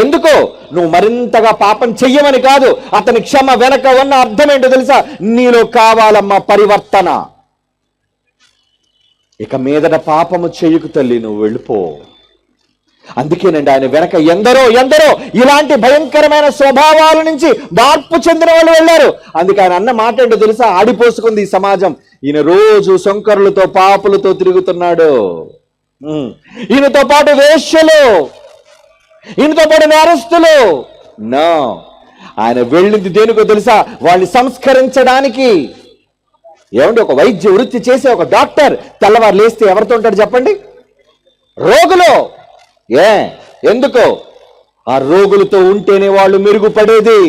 ఎందుకో? నువ్వు మరింతగా పాపం చెయ్యమని కాదు. అతని క్షమ వెనక ఉన్న అర్థం ఏంటో తెలుసా? నీలో కావాలమ్మా పరివర్తన. ఇక మీదట పాపము చెయ్యకు తల్లి, నువ్వు వెళ్ళిపో. అందుకేనండి ఆయన వెనక ఎందరో ఇలాంటి భయంకరమైన స్వభావాల నుంచి మార్పు చెందిన వాళ్ళు వెళ్ళారు. అందుకే ఆయన అన్న మాట ఏంటో తెలుసా? ఆడిపోసుకుంది ఈ సమాజం. ఈయన రోజు శంకరులతో పాపులతో తిరుగుతున్నాడు. ఈయనతో పాటు వేశ్యలు, ఈయనతో పాటు నేరస్తులు. నో, ఆయన వెళ్ళింది దేనికో తెలుసా? వాళ్ళని సంస్కరించడానికి. ఏమండి, ఒక వైద్య వృత్తి చేసే ఒక డాక్టర్ తెల్లవారు లేస్తే ఎవరితో ఉంటాడు చెప్పండి? రోగులు. ఎందుకో? ఆ రోగులతో ఉంటేనే వాళ్ళు మెరుగుపడేది.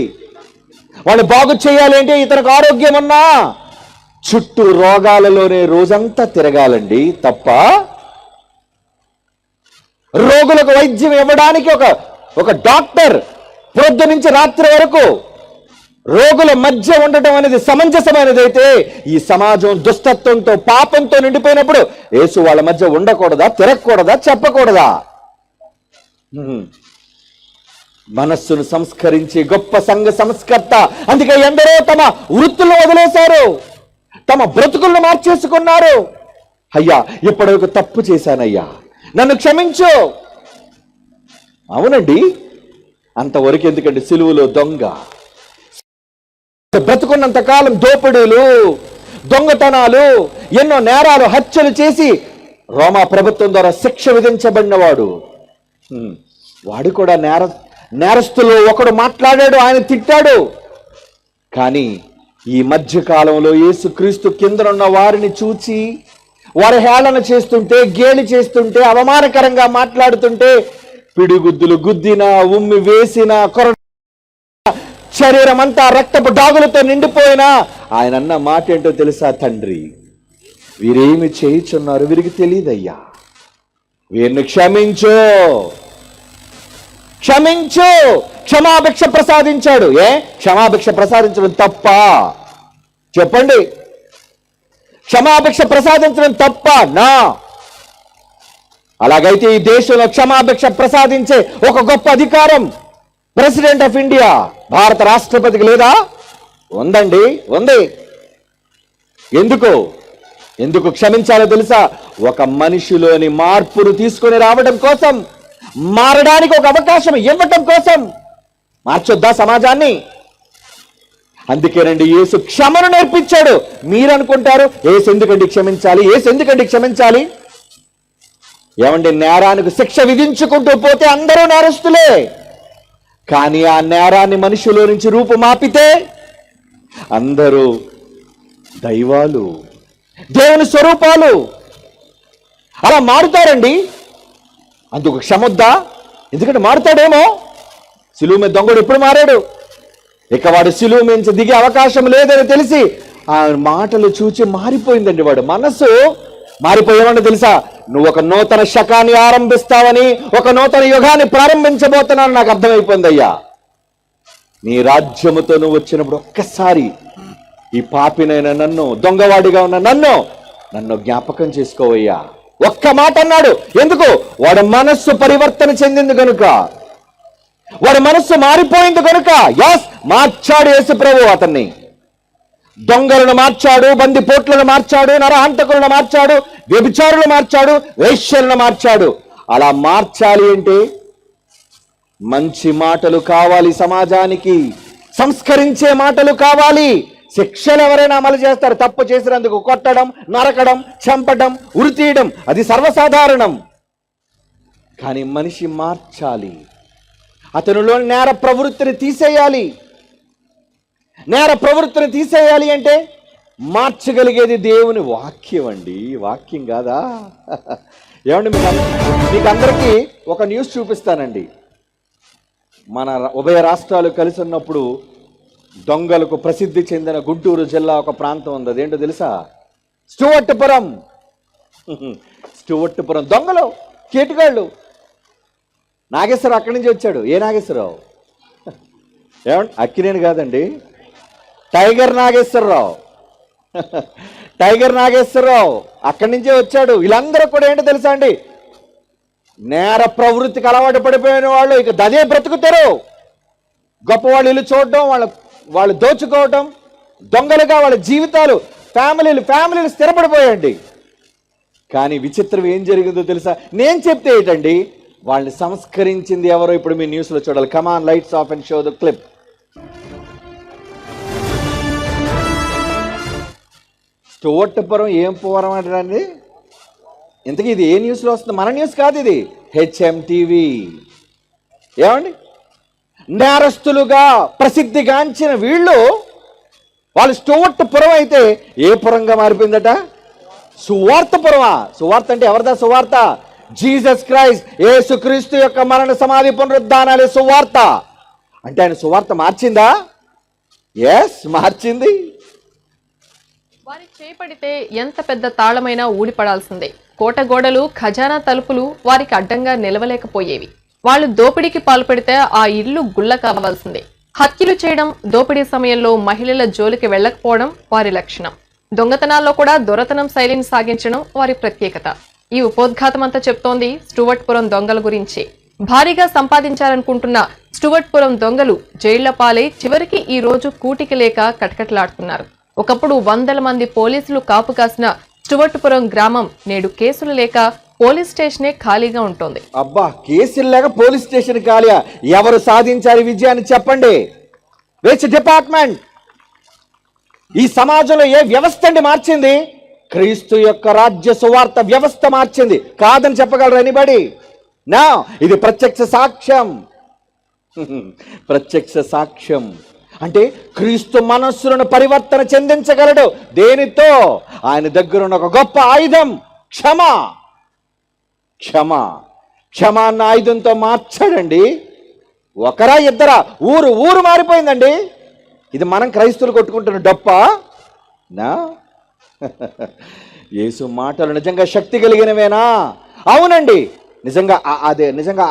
వాళ్ళు బాగు చేయాలి అంటే ఇతనికి ఆరోగ్యం ఉన్నా చుట్టూ రోగాలలోనే రోజంతా తిరగాలండి తప్ప రోగులకు వైద్యం ఇవ్వడానికి ఒక డాక్టర్ పొద్దు నుంచి రాత్రి వరకు రోగుల మధ్య ఉండటం అనేది సమంజసమైనదైతే ఈ సమాజం దుష్టత్వంతో పాపంతో నిండిపోయినప్పుడు యేసు వాళ్ళ మధ్య ఉండకూడదా? తిరగకూడదా? చెప్పకూడదా? మనస్సును సంస్కరించే గొప్ప సంఘ సంస్కర్త. అందుకే ఎందరో తమ వృత్తులను వదిలేశారు, తమ బ్రతుకులను మార్చేసుకున్నారు. అయ్యా, ఇప్పటివరకు తప్పు చేశానయ్యా, నన్ను క్షమించు. అవునండి, అంతవరకు ఎందుకంటే సిలువలో దొంగ బ్రతుకున్నంత కాలం దోపిడీలు, దొంగతనాలు, ఎన్నో నేరాలు, హత్యలు చేసి రోమా ప్రభుత్వం ద్వారా శిక్ష విధించబడినవాడు. వాడు కూడా నేరస్తులు ఒకడు మాట్లాడాడు, ఆయన తిట్టాడు. కానీ ఈ మధ్య కాలంలో యేసుక్రీస్తు కిందనున్న వారిని చూచి వారి హేళన చేస్తుంటే, గేలి చేస్తుంటే, అవమానకరంగా మాట్లాడుతుంటే, పిడిగుద్దులు గుద్దిన, ఉమ్మి వేసిన, శరీరం అంతా రక్తపు డాగులతో నిండిపోయినా ఆయన అన్న మాట ఏంటో తెలుసా? తండ్రి, వీరేమి చేయుచున్నారు, వీరికి తెలియదయ్యా, వీరిని క్షమించు, క్షమించు. క్షమాభిక్ష ప్రసాదించాడు. క్షమాభిక్ష ప్రసాదించడం తప్ప? చెప్పండి, క్షమాభిక్ష ప్రసాదించడం తప్ప? నా అలాగైతే ఈ దేశంలో క్షమాభిక్ష ప్రసాదించే ఒక గొప్ప అధికారం ప్రెసిడెంట్ ఆఫ్ ఇండియా, భారత రాష్ట్రపతికి లేదా? ఉందండి, ఉంది. ఎందుకు క్షమించాలో తెలుసా? ఒక మనిషిలోని మార్పును తీసుకొని రావడం కోసం, మారడానికి ఒక అవకాశం ఇవ్వటం కోసం. మార్చొద్దా సమాజాన్ని? అందుకేనండి యేసు క్షమను నేర్పించాడు. మీరు అనుకుంటారు యేసు ఎందుకండి క్షమించాలి, యేసు ఎందుకండి క్షమించాలి? ఏమండి, నేరానికి శిక్ష విధించుకుంటూ పోతే అందరూ నేరస్తులే. కానీ ఆ నేరాన్ని మనిషిలో నుంచి రూపుమాపితే అందరూ దైవాలు, దేవుని స్వరూపాలు. అలా మారుతారండి. అందుకు క్షమొద్దా? ఎందుకంటే మారుతాడేమో. సిలువ మీద దొంగడు ఎప్పుడు మారాడు? ఇక వాడు సిలువ మీద దిగే అవకాశం లేదని తెలిసి ఆ మాటలు చూచి మారిపోయిందండి. వాడు మనస్సు మారిపోయామని తెలుసా? నువ్వు ఒక నూతన శకాన్ని ఆరంభిస్తావని, ఒక నూతన యుగాన్ని ప్రారంభించబోతున్నాను నాకు అర్థమైపోయిందయ్యా. నీ రాజ్యముతో నువ్వు వచ్చినప్పుడు ఒక్కసారి ఈ పాపినైన నన్ను, దొంగవాడిగా ఉన్న నన్ను జ్ఞాపకం చేసుకోవయ్యా. ఒక్క మాట అన్నాడు. ఎందుకు? వాడి మనస్సు పరివర్తన చెందింది కనుక, వాడి మనస్సు మారిపోయింది కనుక. యస్, మార్చాడు యేసు ప్రభు అతన్ని. దొంగలను మార్చాడు, బందిపోట్లను మార్చాడు, నరహంతకులను మార్చాడు, వ్యభిచారులను మార్చాడు, వేశ్యలను మార్చాడు. అలా మార్చాలి అంటే మంచి మాటలు కావాలి సమాజానికి, సంస్కరించే మాటలు కావాలి. శిక్షలు ఎవరైనా అమలు చేస్తారు. తప్పు చేసినందుకు కొట్టడం, నరకడం, చంపడం, ఉరి తీయడం అది సర్వసాధారణం. కానీ మనిషి మార్చాలి. అతనిలో నేర ప్రవృత్తిని తీసేయాలి. నేర ప్రవృత్తిని తీసేయాలి అంటే మార్చగలిగేది దేవుని వాక్యం అండి, వాక్యం కాదా? ఏమండి, మీకు అందరికీ ఒక న్యూస్ చూపిస్తానండి. మన ఉభయ రాష్ట్రాలు కలిసి ఉన్నప్పుడు దొంగలకు ప్రసిద్ధి చెందిన గుంటూరు జిల్లా ఒక ప్రాంతం ఉంది. అదేంటో తెలుసా? స్టూవర్ట్పురం. స్టూవర్ట్పురం దొంగలు, కేటుగాళ్ళు. నాగేశ్వరరావు అక్కడి నుంచి వచ్చాడు. ఏ నాగేశ్వరరావు? ఏమండి, అక్కినేని కాదండి, టైగర్ నాగేశ్వరరావు. టైగర్ నాగేశ్వరరావు అక్కడి నుంచే వచ్చాడు. వీళ్ళందరూ కూడా ఏంటో తెలుసా అండి? నేర ప్రవృత్తికి అలవాటు పడిపోయిన వాళ్ళు. ఇక అదే బ్రతుకుతారు. గొప్పవాళ్ళు ఇల్లు చూడడం, వాళ్ళు దోచుకోవటం, దొంగలుగా వాళ్ళ జీవితాలు, ఫ్యామిలీలు స్థిరపడిపోయండి. కానీ విచిత్రం ఏం జరిగిందో తెలుసా? నేను చెప్తే ఏంటండి, వాళ్ళని సంస్కరించింది ఎవరో ఇప్పుడు మీ న్యూస్లో చూడాలి. Come on, lights off and show the clip. Stuartpuram ఏం పోవరం అంటారండి? ఇంతకీ ఇది ఏ న్యూస్లో వస్తుంది? మన న్యూస్ కాదు ఇది, HMTV. ఏమండి, నేరస్తులుగా ప్రసిద్ధిగాంచిన వాళ్ళు స్టూవర్ట్పురం అయితే ఏ పురంగా మారిపోయిందట? సువార్తపురమా? సువార్త అంటే ఎవరిదా సువార్త? జీసస్ క్రైస్ట్, యేసుక్రీస్తు యొక్క మరణ సమాధి పునరుద్ధానాలే సువార్త. అంటే ఆయన సువార్త మార్చిందా? ఎస్, మార్చింది. వారి చేపడితే ఎంత పెద్ద తాళమైనా ఊడిపడాల్సిందే. కోట గోడలు, ఖజానా తలుపులు వారికి అడ్డంగా నిలవలేకపోయేవి. వాళ్ళు దోపిడీకి పాల్పడితే ఆ ఇల్లు గుల్ల కావాల్సిందే. హత్యలు చేయడం, దోపిడీ సమయంలో మహిళల జోలికి వెళ్లకపోవడం వారి లక్షణం. దొంగతనాల్లో కూడా దొరతనం శైలిని సాగించడం వారి ప్రత్యేకత. ఈ ఉపోద్ఘాతమంతా చెప్తోంది స్టూవర్ట్పురం దొంగల గురించి. భారీగా సంపాదించాలనుకుంటున్న స్టూవర్ట్పురం దొంగలు జైళ్ల పాలై చివరికి ఈ రోజు కూటికి లేక కటకటలాడుతున్నారు. ఒకప్పుడు వందల మంది పోలీసులు కాపు కాసిన స్టూవర్ట్పురం గ్రామం నేడు కేసులు లేక పోలీస్ స్టేషనే ఖాళీగా ఉంటుంది. అబ్బా, కేసులు లేక పోలీస్ స్టేషన్ ఖాళీయా? ఎవరు సాధించారు విజయాన్ని చెప్పండి? Which department? ఈ సమాజంలో ఏ వ్యవస్థ అండి మార్చింది? క్రీస్తు యొక్క రాజ్య సువార్త వ్యవస్థ మార్చింది. కాదని చెప్పగలరు ఎనీబడి? నా, ఇది ప్రత్యక్ష సాక్ష్యం. ప్రత్యక్ష సాక్ష్యం అంటే క్రీస్తు మనస్సులను పరివర్తన చెందించగలడు. దేనితో? ఆయన దగ్గర ఉన్న ఒక గొప్ప ఆయుధం క్షమ. క్షమ అన్న ఆయుధంతో మార్చాడండి. ఒకరా ఇద్దరా? ఊరు మారిపోయిందండి. ఇది మనం క్రైస్తవులు కొట్టుకుంటున్న డప్ప నా? యేసు మాటలు నిజంగా శక్తి కలిగినవేనా? అవునండి, నిజంగా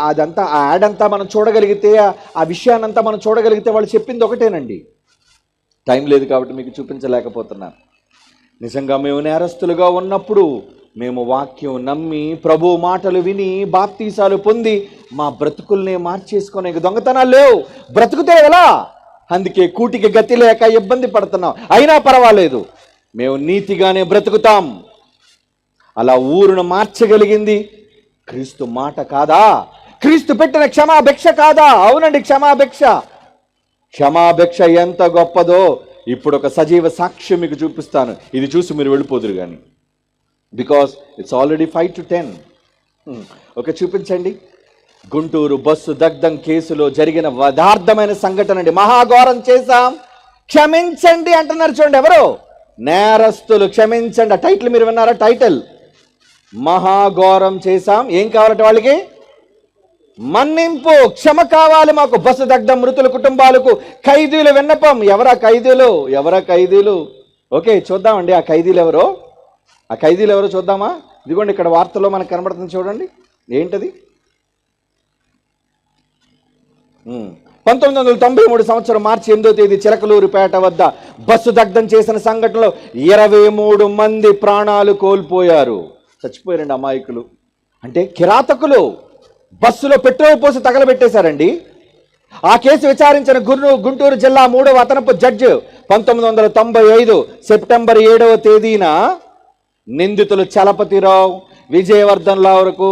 అదంతా, ఆ యాడ్ అంతా మనం చూడగలిగితే, ఆ విషయాన్నంతా మనం చూడగలిగితే వాళ్ళు చెప్పింది ఒకటేనండి. టైం లేదు కాబట్టి మీకు చూపించలేకపోతున్నాను. నిజంగా మేము నేరస్తులుగా ఉన్నప్పుడు మేము వాక్యం నమ్మి, ప్రభు మాటలు విని, బాప్తీసాలు పొంది మా బ్రతుకుల్ని మార్చేసుకునే దొంగతనాలు లేవు. బ్రతుకుతే ఎలా? అందుకే కూటికి గతి లేక ఇబ్బంది పడుతున్నాం. అయినా పర్వాలేదు, మేము నీతిగానే బ్రతుకుతాం. అలా ఊరును మార్చగలిగింది క్రీస్తు మాట కాదా? క్రీస్తు పెట్టిన క్షమాభిక్ష కాదా? అవునండి, క్షమాభిక్ష ఎంత గొప్పదో ఇప్పుడు ఒక సజీవ సాక్ష్యం మీకు చూపిస్తాను. ఇది చూసి మీరు వెళ్ళిపోదురు కానీ, because it's already 5 to 10. Okay, చూపించండి. గుంటూరు బస్సు దగ్ధం కేసులో జరిగిన యథార్థమైన సంఘటన అండి. మహాఘోరం చేశాం, క్షమించండి అంటున్నారు. చూడండి, ఎవరు? నేరస్తులు క్షమించండి. ఆ టైటిల్ మీరు విన్నారా? టైటిల్ మహాఘోరం చేశాం. ఏం కావాలంటే వాళ్ళకి? మన్నింపు, క్షమ కావాలి మాకు. బస్సు దగ్ధం మృతుల కుటుంబాలకు ఖైదీల విన్నపం. ఎవరా ఖైదీలు? ఓకే, చూద్దామండి ఆ ఖైదీలు ఎవరో చూద్దామా? ఇదిగోండి ఇక్కడ వార్తలో మనకు కనబడుతుంది, చూడండి ఏంటది. 1993 సంవత్సరం మార్చి 8వ తేదీ చిలకలూరుపేట వద్ద బస్సు దగ్ధం చేసిన సంఘటనలో 23 మంది ప్రాణాలు కోల్పోయారు. చచ్చిపోయారండి అమాయకులు. అంటే కిరాతకులు బస్సులో పెట్రోల్ పోసి తగలబెట్టేశారండి. ఆ కేసు విచారించిన గుంటూరు జిల్లా 3వ అదనపు జడ్జి 1995 సెప్టెంబర్ 7వ తేదీన నిందితులు చలపతిరావు, విజయవర్ధన్ రావులకు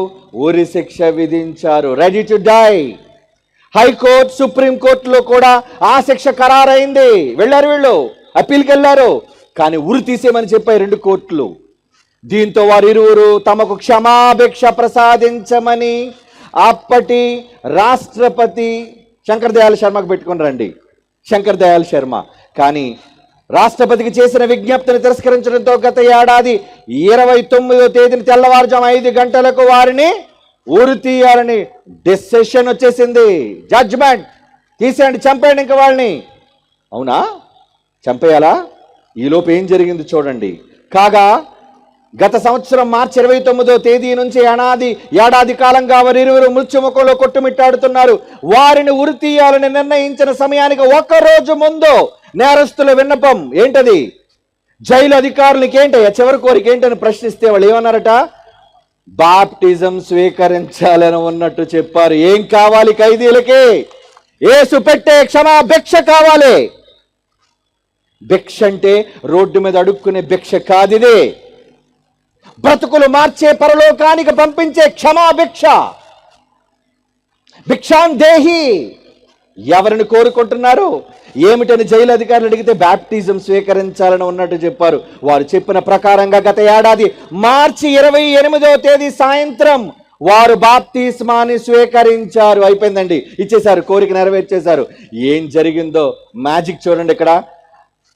ఉరి శిక్ష విధించారు. Ready to die. హైకోర్టు, సుప్రీంకోర్టులో కూడా ఆ శిక్ష ఖరారైంది. వెళ్ళారు వీళ్ళు, అప్పీల్కి వెళ్ళారు, కానీ ఉరి తీసేయమని చెప్పాయి 2 కోర్టులు. దీంతో వారిరువురు తమకు క్షమాభిక్ష ప్రసాదించమని అప్పటి రాష్ట్రపతి శంకర్ దయాళ్ శర్మకు పెట్టుకుని రండి. శంకర్ దయాళ్ శర్మ కానీ రాష్ట్రపతికి చేసిన విజ్ఞప్తిని తిరస్కరించడంతో గత ఏడాది 29వ తేదీన తెల్లవారుజాము 5 గంటలకు వారిని ఉరి తీయాలని డెసిషన్ వచ్చేసింది. జడ్జ్మెంట్, తీసేయండి, చంపేయండి ఇంకా వాళ్ళని. అవునా, చంపేయాలా? ఈలోపు ఏం జరిగింది చూడండి. కాగా గత సంవత్సరం మార్చి 29వ తేదీ నుంచి ఏడాది కాలంగా వారిరువురు మృత్యుముఖంలో కొట్టుమిట్టాడుతున్నారు. వారిని ఉరి తీయాలని నిర్ణయించిన సమయానికి 1 రోజు ముందు నేరస్తుల విన్నపం ఏంటది? జైలు అధికారులకి ఏంటయ్యా చివరి కోరిక ఏంటని ప్రశ్నిస్తే వాళ్ళు ఏమన్నారట? బాప్టిజం స్వీకరించాలని ఉన్నట్టు చెప్పారు. ఏం కావాలి ఖైదీలకి? యేసు పెట్టే క్షమాభిక్ష కావాలి. భిక్ష అంటే రోడ్డు మీద అడుక్కునే భిక్ష కాదిదే. బ్రతుకులు మార్చే, పరలోకానికి పంపించే క్షమాభిక్ష. భిక్షాందేహి. ఎవరిని కోరుకుంటున్నారు? ఏమిటని జైలు అధికారులు అడిగితే బాప్టిజం స్వీకరించాలని ఉన్నట్టు చెప్పారు. వారు చెప్పిన ప్రకారంగా గత ఏడాది మార్చి 28వ తేదీ సాయంత్రం వారు బాప్తిస్మాని స్వీకరించారు. అయిపోయిందండి, ఇచ్చేశారు, కోరిక నెరవేర్చేశారు. ఏం జరిగిందో మ్యాజిక్ చూడండి ఇక్కడ.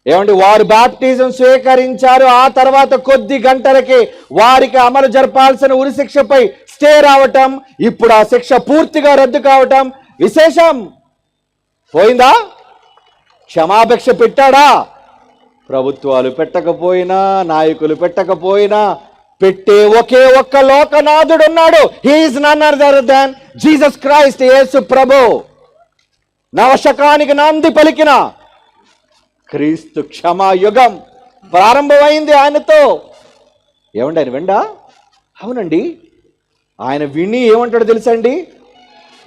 ఏమండి, వారు బాప్టిజం స్వీకరించారు. ఆ తర్వాత కొద్ది గంటలకి వారికి అమలు జరపాల్సిన ఉరి శిక్షపై స్టే రావటం, ఇప్పుడు ఆ శిక్ష పూర్తిగా రద్దు కావటం విశేషం. పోయిందా? క్షమాభిక్ష పెట్టాడా? ప్రభుత్వాలు పెట్టకపోయినా, నాయకులు పెట్టకపోయినా పెట్టే ఒకే ఒక్క లోకనాథుడు ఉన్నాడు. He is none other than Jesus Christ, Yesu ప్రభు. నవశకానికి నాంది పలికిన క్రీస్తు క్షమాయుగం ప్రారంభమైంది ఆయనతో. ఏమండి, ఆయన విండా? అవునండి, ఆయన విని ఏమంటాడు తెలుసండి?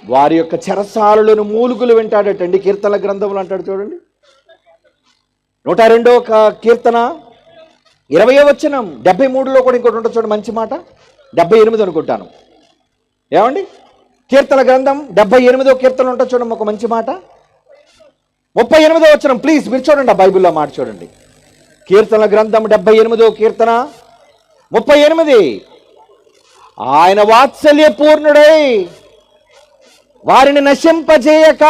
వారి యొక్క చెరసాలలోని మూలుగులు వింటాడటండి. కీర్తనల గ్రంథంలో అంటాడు చూడండి, 102వ కీర్తన 20వ వచనం. 73లో కూడా ఇంకోటి ఉంటుంది చూడండి, మంచి మాట. 78 అనుకుంటాను. ఏమండి, కీర్తన గ్రంథం 78వ కీర్తన ఉంటుంది చూడండి, ఒక మంచి మాట. 38వ వచనం ప్లీజ్ మీరు చూడండి, ఆ బైబిల్లో మాట చూడండి. కీర్తన గ్రంథం 78వ కీర్తన 38. ఆయన వాత్సల్య పూర్ణుడై వారిని నశింపజేయక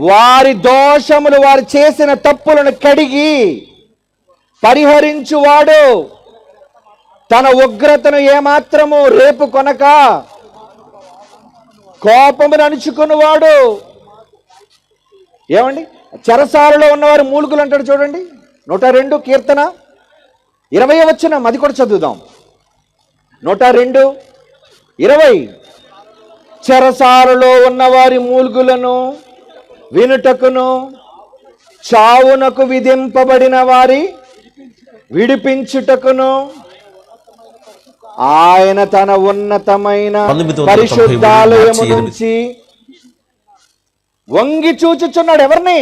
వారి దోషములు, వారు చేసిన తప్పులను కడిగి పరిహరించువాడు, తన ఉగ్రతను ఏమాత్రము రేపు కొనక కోపమును అణుచుకున్నవాడు. ఏమండి, చెరసాలలో ఉన్నవారు మూలుగులు అంటాడు చూడండి. 102 కీర్తన 20వ వచనం, అది కూడా చదువుదాం. 102:20. చెరసాలలో ఉన్నవారి మూలుగులను వినుటకును చావునకు విధింపబడిన వారి విడిపించుటకును ఆయన తన ఉన్నతమైన పరిశుద్ధాలయము నుంచి వంగి చూచుచున్నాడు. ఎవరిని?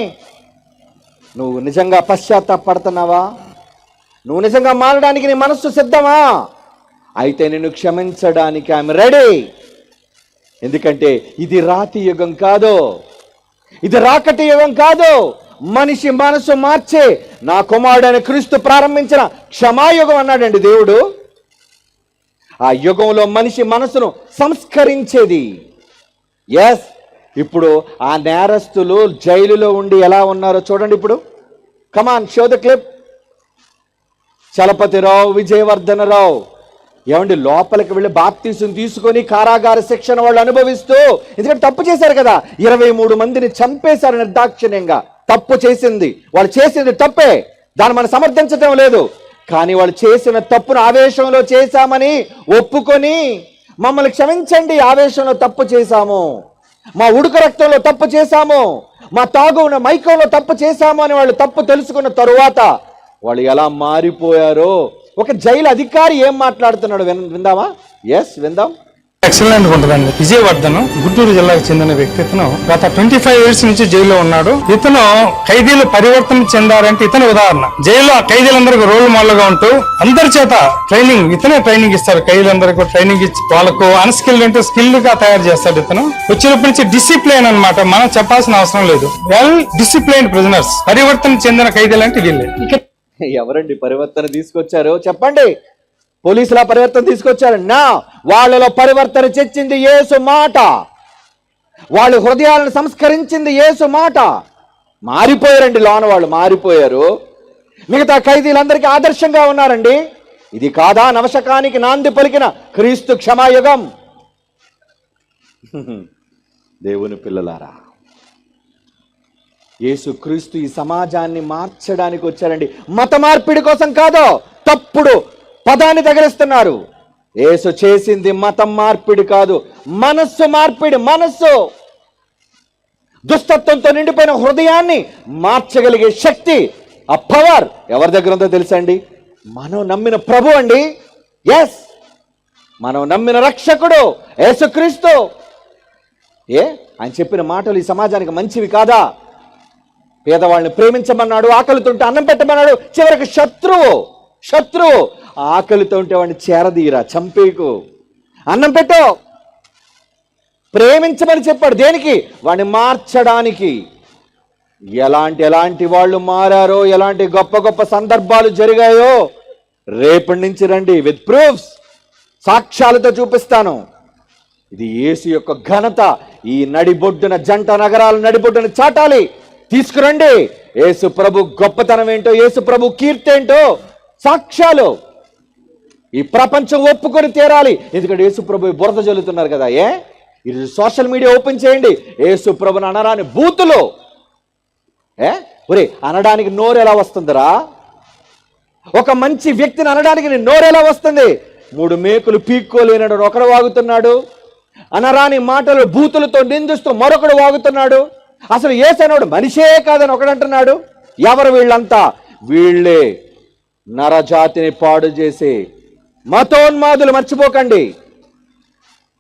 నువ్వు నిజంగా పశ్చాత్తాపడుతున్నావా? నువ్వు నిజంగా మారడానికి నీ మనస్సు సిద్ధమా? అయితే నిన్ను క్షమించడానికి ఐఎమ్ రెడీ. ఎందుకంటే ఇది రాతి యుగం కాదు, ఇది రాకటి యుగం కాదు. మనిషి మనసు మార్చే నా కుమారుడైన క్రీస్తు ప్రారంభించిన క్షమాయుగం అన్నాడండి దేవుడు. ఆ యుగంలో మనిషి మనసును సంస్కరించేది. ఎస్, ఇప్పుడు ఆ నేరస్తులు జైలులో ఉండి ఎలా ఉన్నారో చూడండి. ఇప్పుడు కమాన్, షో ద క్లిప్. చలపతిరావు, విజయవర్ధనరావు ఏమండి, లోపలికి వెళ్ళి బాప్తీసం తీసుకొని కారాగార శిక్షణ వాళ్ళు అనుభవిస్తూ, ఎందుకంటే తప్పు చేశారు కదా, 23 మందిని చంపేశారు నిర్దాక్షిణ్యంగా. తప్పు చేసింది, వాళ్ళు చేసింది తప్పే, దాన్ని మనం సమర్థించటం లేదు. కానీ వాళ్ళు చేసిన తప్పును ఆవేశంలో చేశామని ఒప్పుకొని, మమ్మల్ని క్షమించండి, ఆవేశంలో తప్పు చేశాము, మా ఉడుకు రక్తంలో తప్పు చేశాము, మా తాగున మైకంలో తప్పు చేశాము అని వాళ్ళు తప్పు తెలుసుకున్న తరువాత వాళ్ళు ఎలా మారిపోయారో ఒక జైలు అధికారి ఏం మాట్లాడుతున్నాడు విందామా? ఎస్, విందాం. ఎక్సలెంట్ ఉంటుందండి. విజయవర్ధన్ గుంటూరు జిల్లాకు చెందిన వ్యక్తి. ఇతను గత 25 years నుంచి జైల్లో ఉన్నాడు. ఇతను ఖైదీలు పరివర్తన చెందారంటే ఇతను ఉదాహరణ. జైల్లో ఖైదీలందరికీ రోల్ మోడల్ గా ఉంటూ అందరి చేత ఇతనే ట్రైనింగ్ ఇస్తారు. ఖైదీలందరికీ ట్రైనింగ్ ఇచ్చి వాళ్ళకు అన్స్కిల్డ్ అంటే స్కిల్డ్ గా తయారు చేస్తాడు. ఇతను వచ్చినప్పటి నుంచి డిసిప్లైన్ అన్నమాట, మనం చెప్పాల్సిన అవసరం లేదు. వెల్ డిసిప్లైన్డ్ ప్రిజనర్స్, పరివర్తన చెందిన ఖైదీలు అంటే వీళ్ళే. ఎవరండి పరివర్తన తీసుకొచ్చారు చెప్పండి? పోలీసుల పరివర్తన తీసుకొచ్చారు నా? వాళ్ళలో పరివర్తన తెచ్చింది యేసు మాట. వాళ్ళు హృదయాలను సంస్కరించింది యేసు మాట. మారిపోయారండి, లోన వాళ్ళు మారిపోయారు. మిగతా ఖైదీలందరికీ ఆదర్శంగా ఉన్నారండి. ఇది కాదా నవశకానికి నాంది పలికిన క్రీస్తు క్షమాయుగం? దేవుని పిల్లలారా, యేసు క్రీస్తు ఈ సమాజాన్ని మార్చడానికి వచ్చారండి. మత మార్పిడి కోసం కాదు, తప్పుడు పదాన్ని తగిలిస్తున్నారు. యేసు చేసింది మతం మార్పిడి కాదు, మనస్సు మార్పిడి. మనస్సు దుష్టత్వంతో నిండిపోయిన హృదయాన్ని మార్చగలిగే శక్తి, ఆ పవర్ ఎవరి దగ్గర ఉందో తెలుసండి? మనం నమ్మిన ప్రభు అండి. ఎస్, మనం నమ్మిన రక్షకుడు యేసుక్రీస్తు. ఆయన చెప్పిన మాటలు ఈ సమాజానికి మంచివి కాదా? పేదవాళ్ళని ప్రేమించమన్నాడు, ఆకలితో అన్నం పెట్టమన్నాడు. చివరికి శత్రువు ఆకలితో ఉంటే వాడిని చేరదీరా, చంపేకు, అన్నం పెట్టు, ప్రేమించమని చెప్పాడు. దేనికి? వాడిని మార్చడానికి. ఎలాంటి వాళ్ళు మారారో, ఎలాంటి గొప్ప గొప్ప సందర్భాలు జరిగాయో రేపటి నుంచి రండి, విత్ ప్రూఫ్స్, సాక్ష్యాలతో చూపిస్తాను. ఇది యేసు యొక్క ఘనత. ఈ నడిబొడ్డున, జంట నగరాల నడిబొడ్డున చాటాలి. తీసుకురండి యేసు ప్రభు గొప్పతనం ఏంటో, యేసు ప్రభు కీర్తి ఏంటో, సాక్ష్యాలు ఈ ప్రపంచం ఒప్పుకొని తీరాలి. ఎందుకంటే యేసు ప్రభు బురద జల్లుతున్నారు కదా. ఇది సోషల్ మీడియా ఓపెన్ చేయండి, యేసు ప్రభుని అనరాని బూతులు. ఒరే, అనడానికి నోరు ఎలా వస్తుందిరా? ఒక మంచి వ్యక్తిని అనడానికి నీ నోరు ఎలా వస్తుంది? 3 మేకులు పీక్కోలేనాడు ఒకడు వాగుతున్నాడు, అనరాని మాటలు బూతులతో నిందిస్తూ మరొకడు వాగుతున్నాడు. అసలు యేసనోడు మనిషే కాదని ఒకడంటున్నాడు. ఎవరు వీళ్ళంతా? వీళ్ళే నరజాతిని పాడు చేసే మతోన్మాదులు. మర్చిపోకండి,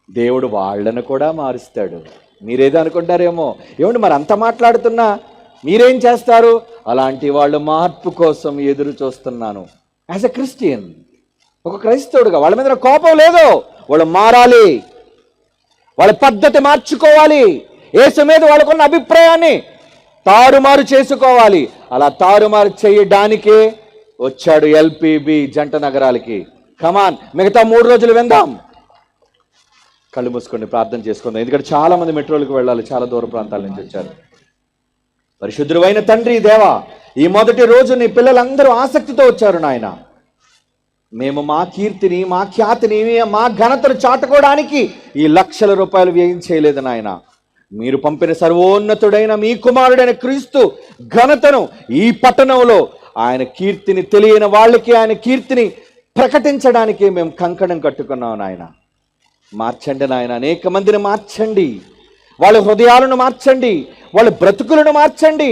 దేవుడు వాళ్ళను కూడా మారుస్తాడు. మీరేదో అనుకుంటారేమో, ఏమండి మరి అంత మాట్లాడుతున్నా మీరేం చేస్తారు? అలాంటి వాళ్ళు మార్పు కోసం ఎదురు చూస్తున్నాను. యాజ్ ఎ క్రిస్టియన్, ఒక క్రైస్తవుడుగా వాళ్ళ మీద కోపం లేదు. వాళ్ళు మారాలి, వాళ్ళ పద్ధతి మార్చుకోవాలి. యేసు మీద వాళ్ళకున్న అభిప్రాయాన్ని తారుమారు చేసుకోవాలి. అలా తారుమారు చేయడానికే వచ్చాడు ఎల్పిబి జంట నగరాలకి. కమాన్, మిగతా 3 రోజులు విందాం. కళ్ళు మూసుకొని ప్రార్థన చేసుకుందాం. ఎందుకంటే చాలా మంది మెట్రోలకు వెళ్ళాలి, చాలా దూర ప్రాంతాల నుంచి వచ్చారు. పరిశుద్ధుడైన తండ్రి దేవా, ఈ మొదటి రోజు నీ పిల్లలందరూ ఆసక్తితో వచ్చారు నాయన. మేము మా కీర్తిని, మా ఖ్యాతిని, మా ఘనతను చాటుకోవడానికి ఈ లక్షల రూపాయలు వ్యయం చేయలేదు నాయన. మీరు పంపిన సర్వోన్నతుడైన మీ కుమారుడైన క్రీస్తు ఘనతను ఈ పట్టణంలో, ఆయన కీర్తిని తెలియని వాళ్ళకి ఆయన కీర్తిని ప్రకటించడానికి మేము కంకణం కట్టుకున్నాం నాయన. మార్చండి నాయన, అనేక మందిని మార్చండి, వాళ్ళ హృదయాలను మార్చండి, వాళ్ళ బ్రతుకులను మార్చండి.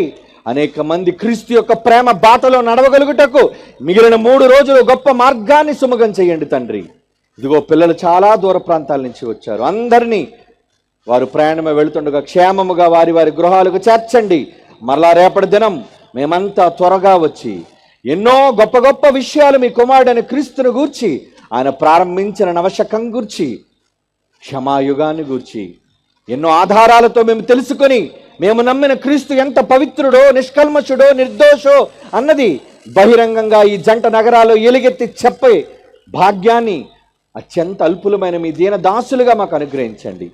అనేక మంది క్రీస్తు యొక్క ప్రేమ బాటలో నడవగలుగుటకు మిగిలిన 3 రోజులు గొప్ప మార్గాన్ని సుమగం చేయండి తండ్రి. ఇదిగో పిల్లలు చాలా దూర ప్రాంతాల నుంచి వచ్చారు. అందరినీ వారు ప్రయాణమే వెళుతుండగా క్షేమముగా వారి వారి గృహాలకు చేర్చండి. మరలా రేపటి దినం మేమంతా త్వరగా వచ్చి ఎన్నో గొప్ప గొప్ప విషయాలు మీ కుమారుడైన క్రీస్తును గూర్చి, ఆయన ప్రారంభించిన నవశకం గూర్చి, క్షమాయుగాన్ని గూర్చి ఎన్నో ఆధారాలతో మేము తెలుసుకొని, మేము నమ్మిన క్రీస్తు ఎంత పవిత్రుడో, నిష్కల్మషుడో, నిర్దోషో అన్నది బహిరంగంగా ఈ జంట నగరాల్లో ఎలుగెత్తి చెప్పే భాగ్యాన్ని అత్యంత అల్పులమైన మీ దీన దాసులుగా మాకు అనుగ్రహించండి.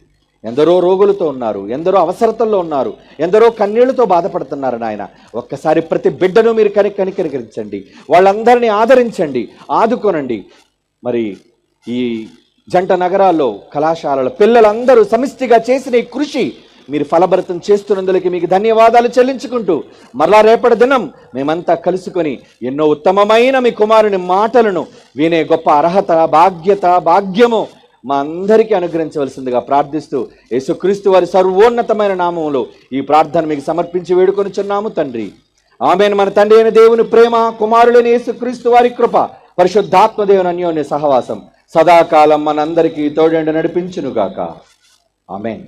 ఎందరో రోగులతో ఉన్నారు, ఎందరో అవసరతల్లో ఉన్నారు, ఎందరో కన్నీళ్లతో బాధపడుతున్నారు నాయన. ఒక్కసారి ప్రతి బిడ్డను మీరు కనికరించండి, వాళ్ళందరినీ ఆదరించండి, ఆదుకోనండి. మరి ఈ జంట నగరాల్లో కళాశాలల పిల్లలందరూ సమిష్టిగా చేసిన ఈ కృషి మీరు ఫలభరితం చేస్తున్నందులకి మీకు ధన్యవాదాలు చెల్లించుకుంటూ మరలా రేపటి దినం మేమంతా కలుసుకొని ఎన్నో ఉత్తమమైన మీ కుమారుని మాటలను వినే గొప్ప అర్హత, భాగ్యము మా అందరికీ అనుగ్రహించవలసిందిగా ప్రార్థిస్తూ యేసుక్రీస్తు వారి సర్వోన్నతమైన నామములో ఈ ప్రార్థన మీకు సమర్పించి వేడుకొనుచున్నాము తండ్రి. ఆమేన్. మన తండ్రి అయిన దేవుని ప్రేమ, కుమారుడైన యేసుక్రీస్తు వారి కృప, పరిశుద్ధాత్మ దేవుని అన్యోన్య సహవాసం సదాకాలం మనందరికీ తోడండి నడిపించునుగాక. ఆమేన్.